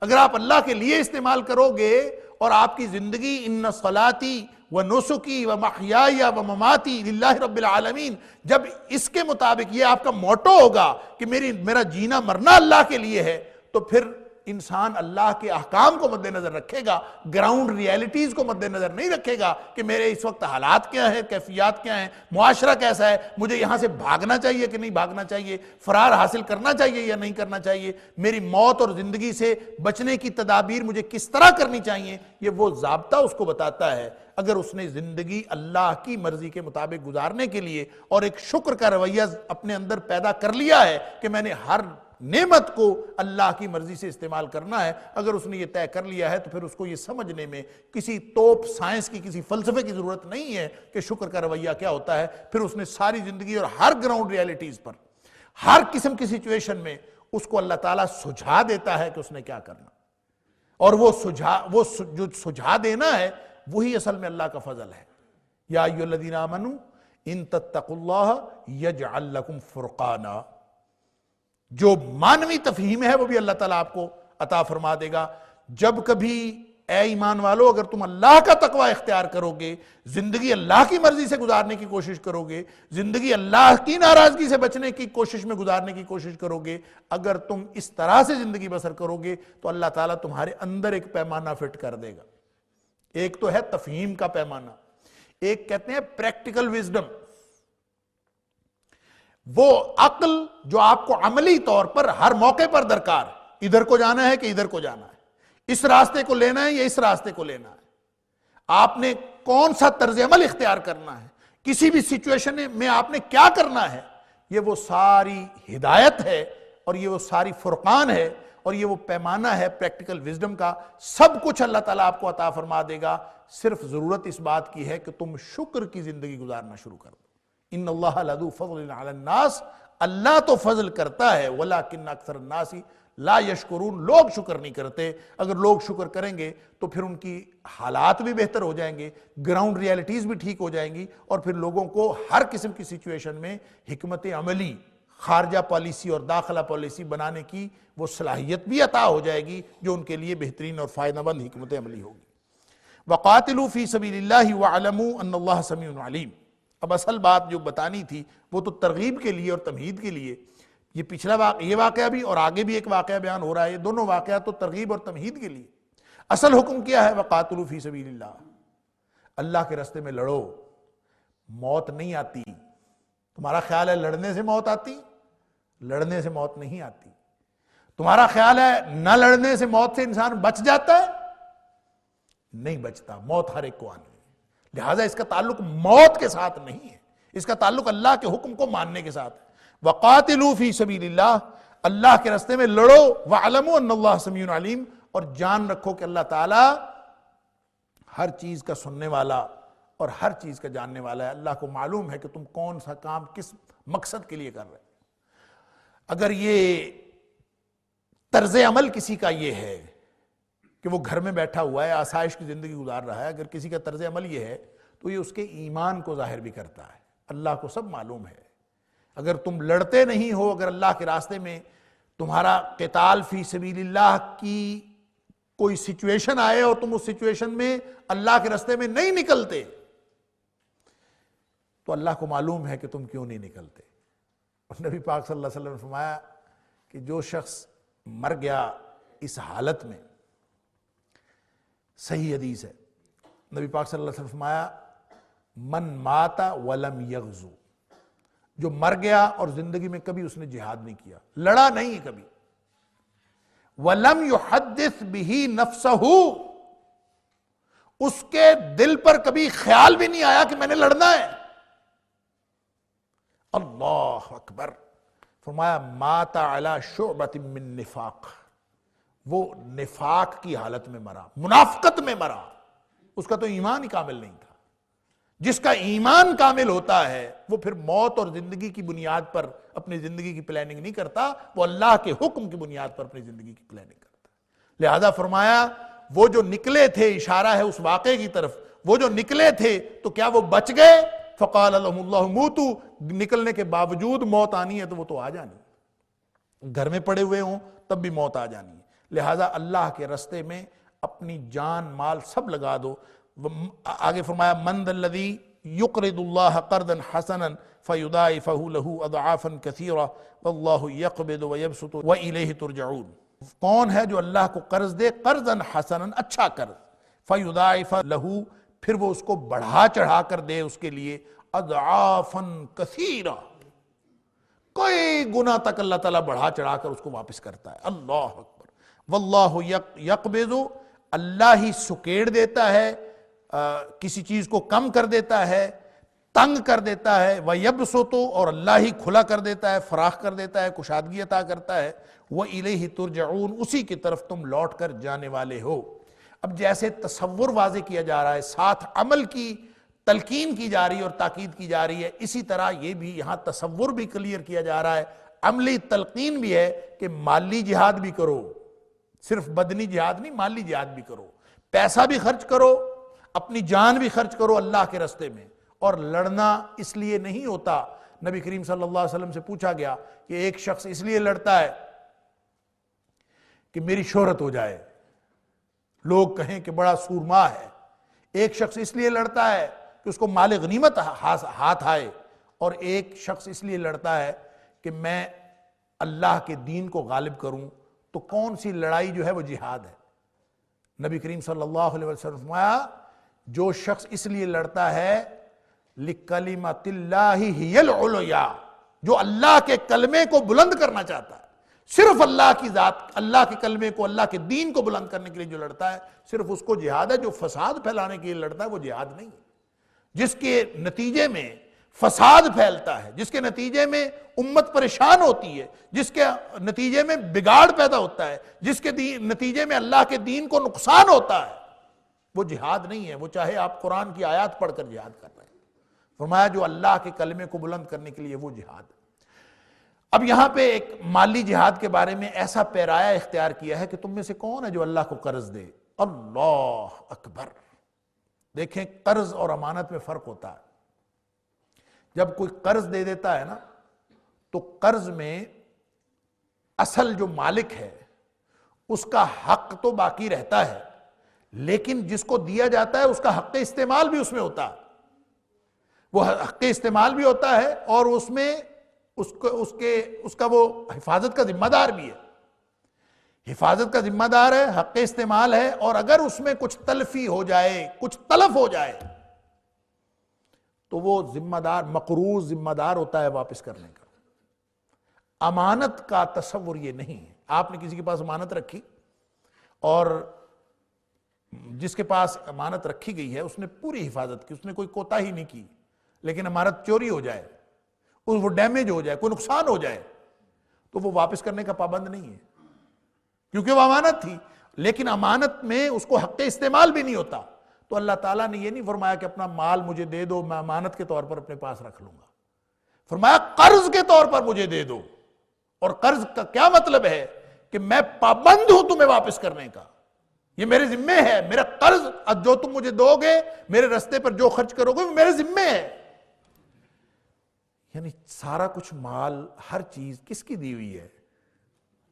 اگر آپ اللہ کے لیے استعمال کرو گے اور آپ کی زندگی ان صلاتی و نسکی و محیائی و مماتی للہ رب العالمین، جب اس کے مطابق یہ آپ کا موٹو ہوگا کہ میرا جینا مرنا اللہ کے لیے ہے، تو پھر انسان اللہ کے احکام کو مد نظر رکھے گا، گراؤنڈ ریالٹیز کو مد نظر نہیں رکھے گا کہ میرے اس وقت حالات کیا ہیں، کیفیات کیا ہیں، معاشرہ کیسا ہے، مجھے یہاں سے بھاگنا چاہیے کہ نہیں بھاگنا چاہیے، فرار حاصل کرنا چاہیے یا نہیں کرنا چاہیے، میری موت اور زندگی سے بچنے کی تدابیر مجھے کس طرح کرنی چاہیے. یہ وہ ضابطہ اس کو بتاتا ہے اگر اس نے زندگی اللہ کی مرضی کے مطابق گزارنے کے لیے اور ایک شکر کا رویہ اپنے اندر پیدا کر لیا ہے کہ میں نے ہر نعمت کو اللہ کی مرضی سے استعمال کرنا ہے. اگر اس نے یہ طے کر لیا ہے تو پھر اس کو یہ سمجھنے میں کسی توپ سائنس کی، کسی فلسفے کی ضرورت نہیں ہے کہ شکر کا رویہ کیا ہوتا ہے. پھر اس نے ساری زندگی اور ہر گراؤنڈ ریالٹیز پر، ہر قسم کی سچویشن میں اس کو اللہ تعالیٰ سجھا دیتا ہے کہ اس نے کیا کرنا. اور وہ جو سجھا دینا ہے وہی اصل میں اللہ کا فضل ہے. یا ایھا الذین آمنوا ان تتقوا اللہ یجعل لکم فرقانا. جو مانوی تفہیم ہے وہ بھی اللہ تعالیٰ آپ کو عطا فرما دے گا. جب کبھی اے ایمان والو اگر تم اللہ کا تقوی اختیار کرو گے، زندگی اللہ کی مرضی سے گزارنے کی کوشش کرو گے، زندگی اللہ کی ناراضگی سے بچنے کی کوشش میں گزارنے کی کوشش کرو گے، اگر تم اس طرح سے زندگی بسر کرو گے تو اللہ تعالیٰ تمہارے اندر ایک پیمانہ فٹ کر دے گا. ایک تو ہے تفہیم کا پیمانہ، ایک کہتے ہیں پریکٹیکل وزڈم، وہ عقل جو آپ کو عملی طور پر ہر موقع پر درکار ہے. ادھر کو جانا ہے کہ ادھر کو جانا ہے، اس راستے کو لینا ہے یا اس راستے کو لینا ہے، آپ نے کون سا طرز عمل اختیار کرنا ہے، کسی بھی سچویشن میں آپ نے کیا کرنا ہے، یہ وہ ساری ہدایت ہے اور یہ وہ ساری فرقان ہے اور یہ وہ پیمانہ ہے پریکٹیکل وزڈم کا. سب کچھ اللہ تعالیٰ آپ کو عطا فرما دے گا. صرف ضرورت اس بات کی ہے کہ تم شکر کی زندگی گزارنا شروع کر دو. ان اللہ لذو فضل علی الناس، اللہ تو فضل کرتا ہے، ولکن اکثر الناس لا یشکرون، لوگ شکر نہیں کرتے. اگر لوگ شکر کریں گے تو پھر ان کی حالات بھی بہتر ہو جائیں گے، گراؤنڈ ریالٹیز بھی ٹھیک ہو جائیں گی، اور پھر لوگوں کو ہر قسم کی سچویشن میں حکمت عملی، خارجہ پالیسی اور داخلہ پالیسی بنانے کی وہ صلاحیت بھی عطا ہو جائے گی جو ان کے لیے بہترین اور فائدہ مند حکمت عملی ہوگی. وقاتلوا فی سبیل اللہ واعلموا ان اللہ سمیع علیم. اب اصل بات جو بتانی تھی وہ تو ترغیب کے لیے اور تمہید کے لیے. یہ پچھلا یہ واقعہ بھی اور آگے بھی ایک واقعہ بیان ہو رہا ہے، یہ دونوں واقعات تو ترغیب اور تمہید کے لیے. اصل حکم کیا ہے؟ وقاتلوا فی سبیل اللہ، اللہ کے راستے میں لڑو. موت نہیں آتی. تمہارا خیال ہے لڑنے سے موت آتی؟ لڑنے سے موت نہیں آتی. تمہارا خیال ہے نہ لڑنے سے موت سے انسان بچ جاتا ہے؟ نہیں بچتا. موت ہر ایک کو آنی ہے. لہٰذا اس کا تعلق موت کے ساتھ نہیں ہے، اس کا تعلق اللہ کے حکم کو ماننے کے ساتھ ہے. وقاتلوا فی سبیل اللہ، اللہ کے راستے میں لڑو. وعلموا ان اللہ سمیع علیم، اور جان رکھو کہ اللہ تعالی ہر چیز کا سننے والا اور ہر چیز کا جاننے والا ہے. اللہ کو معلوم ہے کہ تم کون سا کام کس مقصد کے لیے کر رہے. اگر یہ طرز عمل کسی کا یہ ہے کہ وہ گھر میں بیٹھا ہوا ہے، آسائش کی زندگی گزار رہا ہے، اگر کسی کا طرز عمل یہ ہے تو یہ اس کے ایمان کو ظاہر بھی کرتا ہے. اللہ کو سب معلوم ہے. اگر تم لڑتے نہیں ہو، اگر اللہ کے راستے میں تمہارا قتال فی سبیل اللہ کی کوئی سچویشن آئے اور تم اس سچویشن میں اللہ کے راستے میں نہیں نکلتے، تو اللہ کو معلوم ہے کہ تم کیوں نہیں نکلتے. اور نبی پاک صلی اللہ علیہ وسلم نے فرمایا کہ جو شخص مر گیا اس حالت میں، صحیح حدیث ہے، نبی پاک صلی اللہ علیہ وسلم نے فرمایا من مات ولم یغزو، جو مر گیا اور زندگی میں کبھی اس نے جہاد نہیں کیا، لڑا نہیں کبھی، وَلَمْ يُحَدِّثْ بِهِ نَفْسَهُ، اس کے دل پر کبھی خیال بھی نہیں آیا کہ میں نے لڑنا ہے. اللہ اکبر. فرمایا مات علی شعبۃ من نفاق، وہ نفاق کی حالت میں مرا، منافقت میں مرا. اس کا تو ایمان ہی کامل نہیں تھا. جس کا ایمان کامل ہوتا ہے وہ پھر موت اور زندگی کی بنیاد پر اپنی زندگی کی پلاننگ نہیں کرتا، وہ اللہ کے حکم کی بنیاد پر اپنی زندگی کی پلاننگ کرتا. لہذا فرمایا وہ جو نکلے تھے، اشارہ ہے اس واقعے کی طرف، وہ جو نکلے تھے تو کیا وہ بچ گئے؟ فقال لهم اللہ موتوا، نکلنے کے باوجود موت آنی ہے تو وہ تو آ جانی، گھر میں پڑے ہوئے ہوں تب بھی موت آ جانی ہے. لہذا اللہ کے راستے میں اپنی جان مال سب لگا دو. آگے فرمایا من ذا الذی یقرض اللہ قرضا حسنا فیضاعفہ لہ اضعافا کثیرا واللہ یقبض ویبسط والیہ ترجعون. کون ہے جو اللہ کو قرض دے، قرضا حسنا، اچھا قرض، فیضاعف لہ، پھر وہ اس کو بڑھا چڑھا کر دے اس کے لیے، اضعافا کثیرا، کوئی گناہ تک اللہ تعالیٰ بڑھا چڑھا کر اس کو واپس کرتا ہے. اللہ اکبر. واللہ یقبض، اللہ ہی سکیڑ دیتا ہے، کسی چیز کو کم کر دیتا ہے، تنگ کر دیتا ہے. وَيَبْسُطُ، اور اللہ ہی کھلا کر دیتا ہے، فراخ کر دیتا ہے، کشادگی عطا کرتا ہے. وَإِلَيْهِ تُرْجَعُونَ، اسی کی طرف تم لوٹ کر جانے والے ہو. اب جیسے تصور واضح کیا جا رہا ہے، ساتھ عمل کی تلقین کی جا رہی ہے اور تاکید کی جا رہی ہے، اسی طرح یہ بھی یہاں تصور بھی کلیئر کیا جا رہا ہے، عملی تلقین بھی ہے کہ مالی جہاد بھی کرو، صرف بدنی جہاد نہیں، مالی جہاد بھی کرو، پیسہ بھی خرچ کرو، اپنی جان بھی خرچ کرو اللہ کے راستے میں، اور لڑنا اس لیے نہیں ہوتا. نبی کریم صلی اللہ علیہ وسلم سے پوچھا گیا کہ ایک شخص اس لیے لڑتا ہے کہ میری شہرت ہو جائے, لوگ کہیں کہ بڑا سورما ہے. ایک شخص اس لیے لڑتا ہے کہ اس کو مال غنیمت ہاتھ آئے, اور ایک شخص اس لیے لڑتا ہے کہ میں اللہ کے دین کو غالب کروں. تو کون سی لڑائی جو ہے وہ جہاد ہے؟ نبی کریم صلی اللہ علیہ وسلم فرمایا جو شخص اس لیے لڑتا ہے لِکَلِمَةِ اللَّهِ هِيَ الْعُلْيَا, جو اللہ کے کلمے کو بلند کرنا چاہتا ہے, صرف اللہ کی ذات, اللہ کے کلمے کو, اللہ کے دین کو بلند کرنے کے لیے جو لڑتا ہے, صرف اس کو جہاد ہے. جو فساد پھیلانے کے لیے لڑتا ہے وہ جہاد نہیں ہے. جس کے نتیجے میں فساد پھیلتا ہے, جس کے نتیجے میں امت پریشان ہوتی ہے, جس کے نتیجے میں بگاڑ پیدا ہوتا ہے, جس کے نتیجے میں اللہ کے دین کو نقصان ہوتا ہے, وہ جہاد نہیں ہے. وہ چاہے آپ قرآن کی آیات پڑھ کر جہاد کر رہے ہیں. فرمایا جو اللہ کے کلمے کو بلند کرنے کے لیے وہ جہاد. اب یہاں پہ ایک مالی جہاد کے بارے میں ایسا پیرایا اختیار کیا ہے کہ تم میں سے کون ہے جو اللہ کو قرض دے. اللہ اکبر. دیکھیں قرض اور امانت میں فرق ہوتا ہے. جب کوئی قرض دے دیتا ہے نا تو قرض میں اصل جو مالک ہے اس کا حق تو باقی رہتا ہے, لیکن جس کو دیا جاتا ہے اس کا حق استعمال بھی اس میں ہوتا ہے. وہ حق استعمال بھی ہوتا ہے اور اس میں اس کا وہ حفاظت کا ذمہ دار بھی ہے. حفاظت کا ذمہ دار ہے, حق استعمال ہے, اور اگر اس میں کچھ تلفی ہو جائے, کچھ تلف ہو جائے تو وہ ذمہ دار, مقروض ذمہ دار ہوتا ہے واپس کرنے کا. امانت کا تصور یہ نہیں ہے. آپ نے کسی کے پاس امانت رکھی اور جس کے پاس امانت رکھی گئی ہے اس نے پوری حفاظت کی, اس نے کوئی کوتاہی نہیں کی, لیکن امانت چوری ہو جائے, وہ ڈیمیج ہو جائے, کوئی نقصان ہو جائے تو وہ واپس کرنے کا پابند نہیں ہے کیونکہ وہ امانت تھی. لیکن امانت میں اس کو حق استعمال بھی نہیں ہوتا. تو اللہ تعالیٰ نے یہ نہیں فرمایا کہ اپنا مال مجھے دے دو, میں امانت کے طور پر اپنے پاس رکھ لوں گا. فرمایا قرض کے طور پر مجھے دے دو. اور قرض کا کیا مطلب ہے کہ میں پابند ہوں تمہیں واپس کرنے کا, یہ میرے ذمے ہے. میرا قرض جو تم مجھے دو گے, میرے رستے پر جو خرچ کرو گے, وہ میرے ذمے ہے. یعنی سارا کچھ مال, ہر چیز کس کی دی ہوئی ہے؟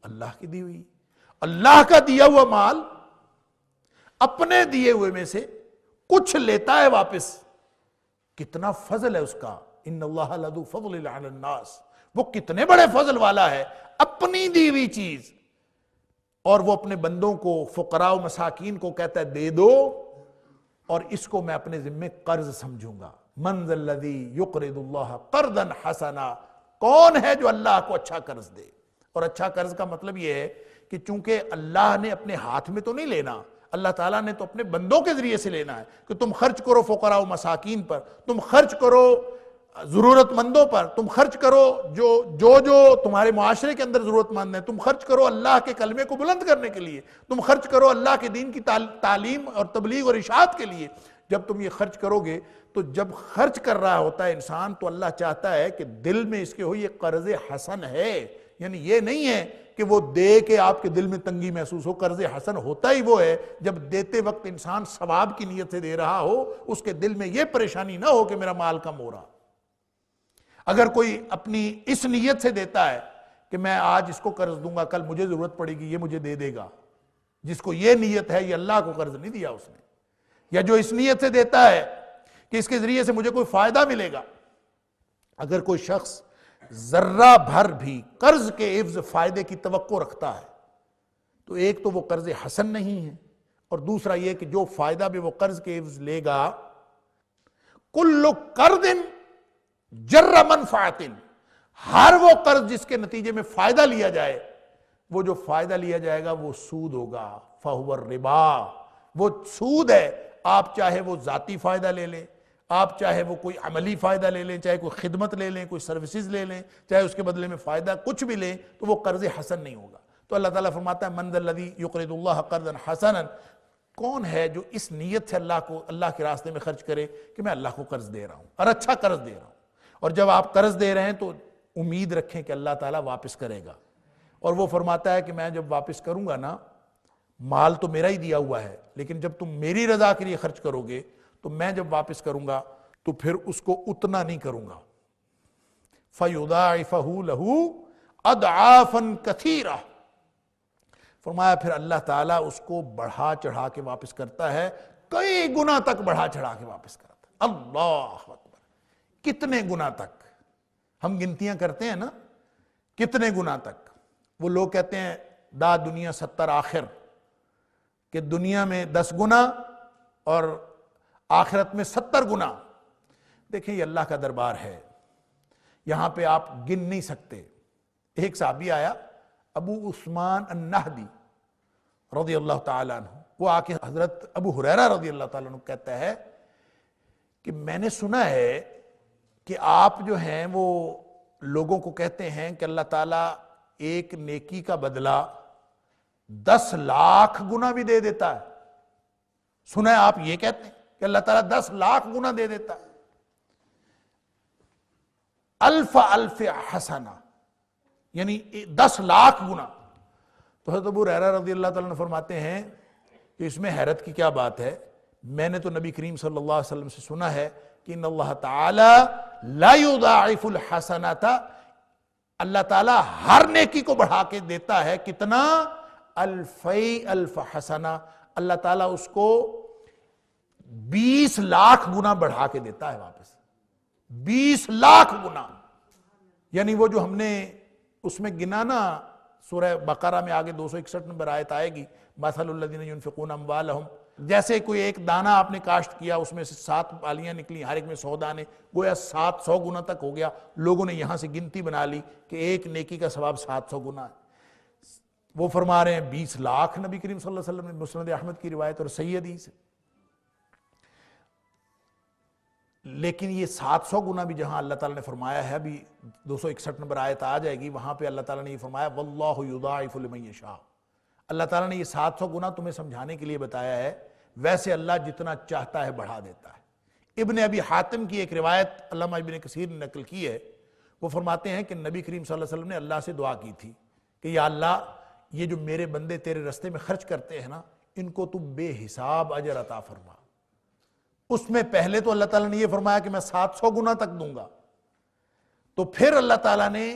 اللہ کی دی ہوئی. اللہ کا دیا ہوا مال اپنے دیے ہوئے میں سے کچھ لیتا ہے واپس. کتنا فضل ہے اس کا. ان اللہ لذو فضل علی الناس. وہ کتنے بڑے فضل والا ہے, اپنی دی ہوئی چیز, اور وہ اپنے بندوں کو, فقراء و مساکین کو کہتا ہے دے دو, اور اس کو میں اپنے ذمے قرض سمجھوں گا. من ذا الذی یقرض اللہ قرضا حسنا. کون ہے جو اللہ کو اچھا قرض دے؟ اور اچھا قرض کا مطلب یہ ہے کہ چونکہ اللہ نے اپنے ہاتھ میں تو نہیں لینا, اللہ تعالیٰ نے تو اپنے بندوں کے ذریعے سے لینا ہے کہ تم خرچ کرو فقراء و مساکین پر, تم خرچ کرو ضرورت مندوں پر, تم خرچ کرو جو تمہارے معاشرے کے اندر ضرورت مند ہیں, تم خرچ کرو اللہ کے کلمے کو بلند کرنے کے لیے, تم خرچ کرو اللہ کے دین کی تعلیم اور تبلیغ اور اشاعت کے لیے. جب تم یہ خرچ کرو گے تو جب خرچ کر رہا ہوتا ہے انسان تو اللہ چاہتا ہے کہ دل میں اس کے ہو یہ قرض حسن ہے. یعنی یہ نہیں ہے کہ وہ دے کے آپ کے دل میں تنگی محسوس ہو. قرض حسن ہوتا ہی وہ ہے جب دیتے وقت انسان ثواب کی نیت سے دے رہا ہو, اس کے دل میں یہ پریشانی نہ ہو کہ میرا مال کم ہو رہا. اگر کوئی اپنی اس نیت سے دیتا ہے کہ میں آج اس کو قرض دوں گا, کل مجھے ضرورت پڑے گی, یہ مجھے دے دے گا, جس کو یہ نیت ہے, یہ اللہ کو قرض نہیں دیا اس نے. یا جو اس نیت سے دیتا ہے کہ اس کے ذریعے سے مجھے کوئی فائدہ ملے گا. اگر کوئی شخص ذرہ بھر بھی قرض کے عوض فائدے کی توقع رکھتا ہے تو ایک تو وہ قرض حسن نہیں ہے, اور دوسرا یہ کہ جو فائدہ بھی وہ قرض کے عوض لے گا, کل قرض جر منفعت, ہر وہ قرض جس کے نتیجے میں فائدہ لیا جائے, وہ جو فائدہ لیا جائے گا وہ سود ہوگا. فہو الربا, وہ سود ہے. آپ چاہے وہ ذاتی فائدہ لے لیں, آپ چاہے وہ کوئی عملی فائدہ لے لیں, چاہے کوئی خدمت لے لیں, کوئی سروسز لے لیں, چاہے اس کے بدلے میں فائدہ کچھ بھی لیں, تو وہ قرض حسن نہیں ہوگا. تو اللہ تعالیٰ فرماتا ہے من ذا الذی یقرض اللہ قرضا حسنا. کون ہے جو اس نیت سے اللہ کے راستے میں خرچ کرے کہ میں اللہ کو قرض دے رہا ہوں اور اچھا قرض دے رہا ہوں. اور جب آپ قرض دے رہے ہیں تو امید رکھیں کہ اللہ تعالیٰ واپس کرے گا. اور وہ فرماتا ہے کہ میں جب واپس کروں گا نا, مال تو میرا ہی دیا ہوا ہے, لیکن جب تم میری رضا کے لیے خرچ کرو گے تو میں جب واپس کروں گا تو پھر اس کو اتنا نہیں کروں گا. فَيُضَاعِفَهُ لَهُ أَضْعَافًا كَثِيرًا. فرمایا پھر اللہ تعالیٰ اس کو بڑھا چڑھا کے واپس کرتا ہے, کئی گنا تک بڑھا چڑھا کے واپس کرتا ہے. اللہ اکبر, کتنے گنا تک ہم گنتیاں کرتے ہیں نا, کتنے گنا تک. وہ لوگ کہتے ہیں دا دنیا 70 آخر, کہ دنیا میں 10 گنا اور آخرت میں 70 گنا. دیکھیں یہ اللہ کا دربار ہے, یہاں پہ آپ گن نہیں سکتے. ایک صحابی آیا ابو عثمان النہدی رضی اللہ تعالیٰ عنہ, وہ آ کے حضرت ابو ہریرہ رضی اللہ تعالیٰ عنہ کہتا ہے کہ میں نے سنا ہے کہ آپ جو ہیں وہ لوگوں کو کہتے ہیں کہ اللہ تعالیٰ ایک نیکی کا بدلہ 10 لاکھ گنا بھی دے دیتا ہے. سنا ہے آپ یہ کہتے ہیں کہ اللہ تعالیٰ 10 لاکھ گنا دے دیتا ہے. الف حسنہ, یعنی 10 لاکھ گنا. تو حضرت ابو ہریرہ رضی اللہ تعالیٰ عنہ فرماتے ہیں کہ اس میں حیرت کی کیا بات ہے, میں نے تو نبی کریم صلی اللہ علیہ وسلم سے سنا ہے کہ ان اللہ تعالی لا یضاعف الحسنات, اللہ تعالیٰ ہر نیکی کو بڑھا کے دیتا ہے. کتنا؟ الف حسنہ. اللہ تعالیٰ اس کو 20 لاکھ گنا بڑھا کے دیتا ہے واپس. 20 لاکھ گنا, یعنی وہ جو ہم نے اس میں گنا نا, سورہ بقرہ میں آگے 261 نمبر آیت آئے گی, مثل الذین ينفقون اموالهم, جیسے کوئی ایک دانہ آپ نے کاشت کیا, اس میں سے 7 بالیاں نکلی, ہر ایک میں 100 دانے, گویا 700 گنا تک ہو گیا. لوگوں نے یہاں سے گنتی بنا لی کہ ایک نیکی کا ثواب 700 گنا ہے. وہ فرما رہے ہیں 20 لاکھ. نبی کریم صلی اللہ علیہ وسلم نے مسند احمد کی روایت اور صحیح حدیث ہے. لیکن یہ 700 گنا بھی جہاں اللہ تعالیٰ نے فرمایا ہے, ابھی 261 نمبر آیت آ جائے گی, وہاں پہ اللہ تعالیٰ نے یہ فرمایا واللہ یضاعف لمن یشاء. اللہ تعالیٰ نے یہ 700 گنا تمہیں سمجھانے کے لیے بتایا ہے, ویسے اللہ جتنا چاہتا ہے بڑھا دیتا ہے. ابن ابی حاتم کی ایک روایت علامہ ابن کثیر نے نقل کی ہے, وہ فرماتے ہیں کہ نبی کریم صلی اللہ علیہ وسلم نے اللہ سے دعا کی تھی کہ یا اللہ یہ جو میرے بندے تیرے رستے میں خرچ کرتے ہیں نا, ان کو تو بے حساب اجر عطا فرما. اس میں پہلے تو اللہ تعالیٰ نے یہ فرمایا کہ میں 700 گنا تک دوں گا, تو پھر اللہ تعالیٰ نے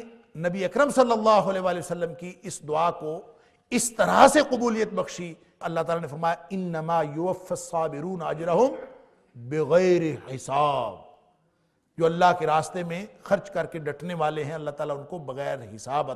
نبی اکرم صلی اللہ علیہ وآلہ وسلم کی اس دعا کو اس طرح سے قبولیت بخشی. اللہ تعالیٰ نے فرمایا انما یوفی الصابرون اجرہم بغیر حساب, جو اللہ کے راستے میں خرچ کر کے ڈٹنے والے ہیں اللہ تعالیٰ ان کو بغیر حساب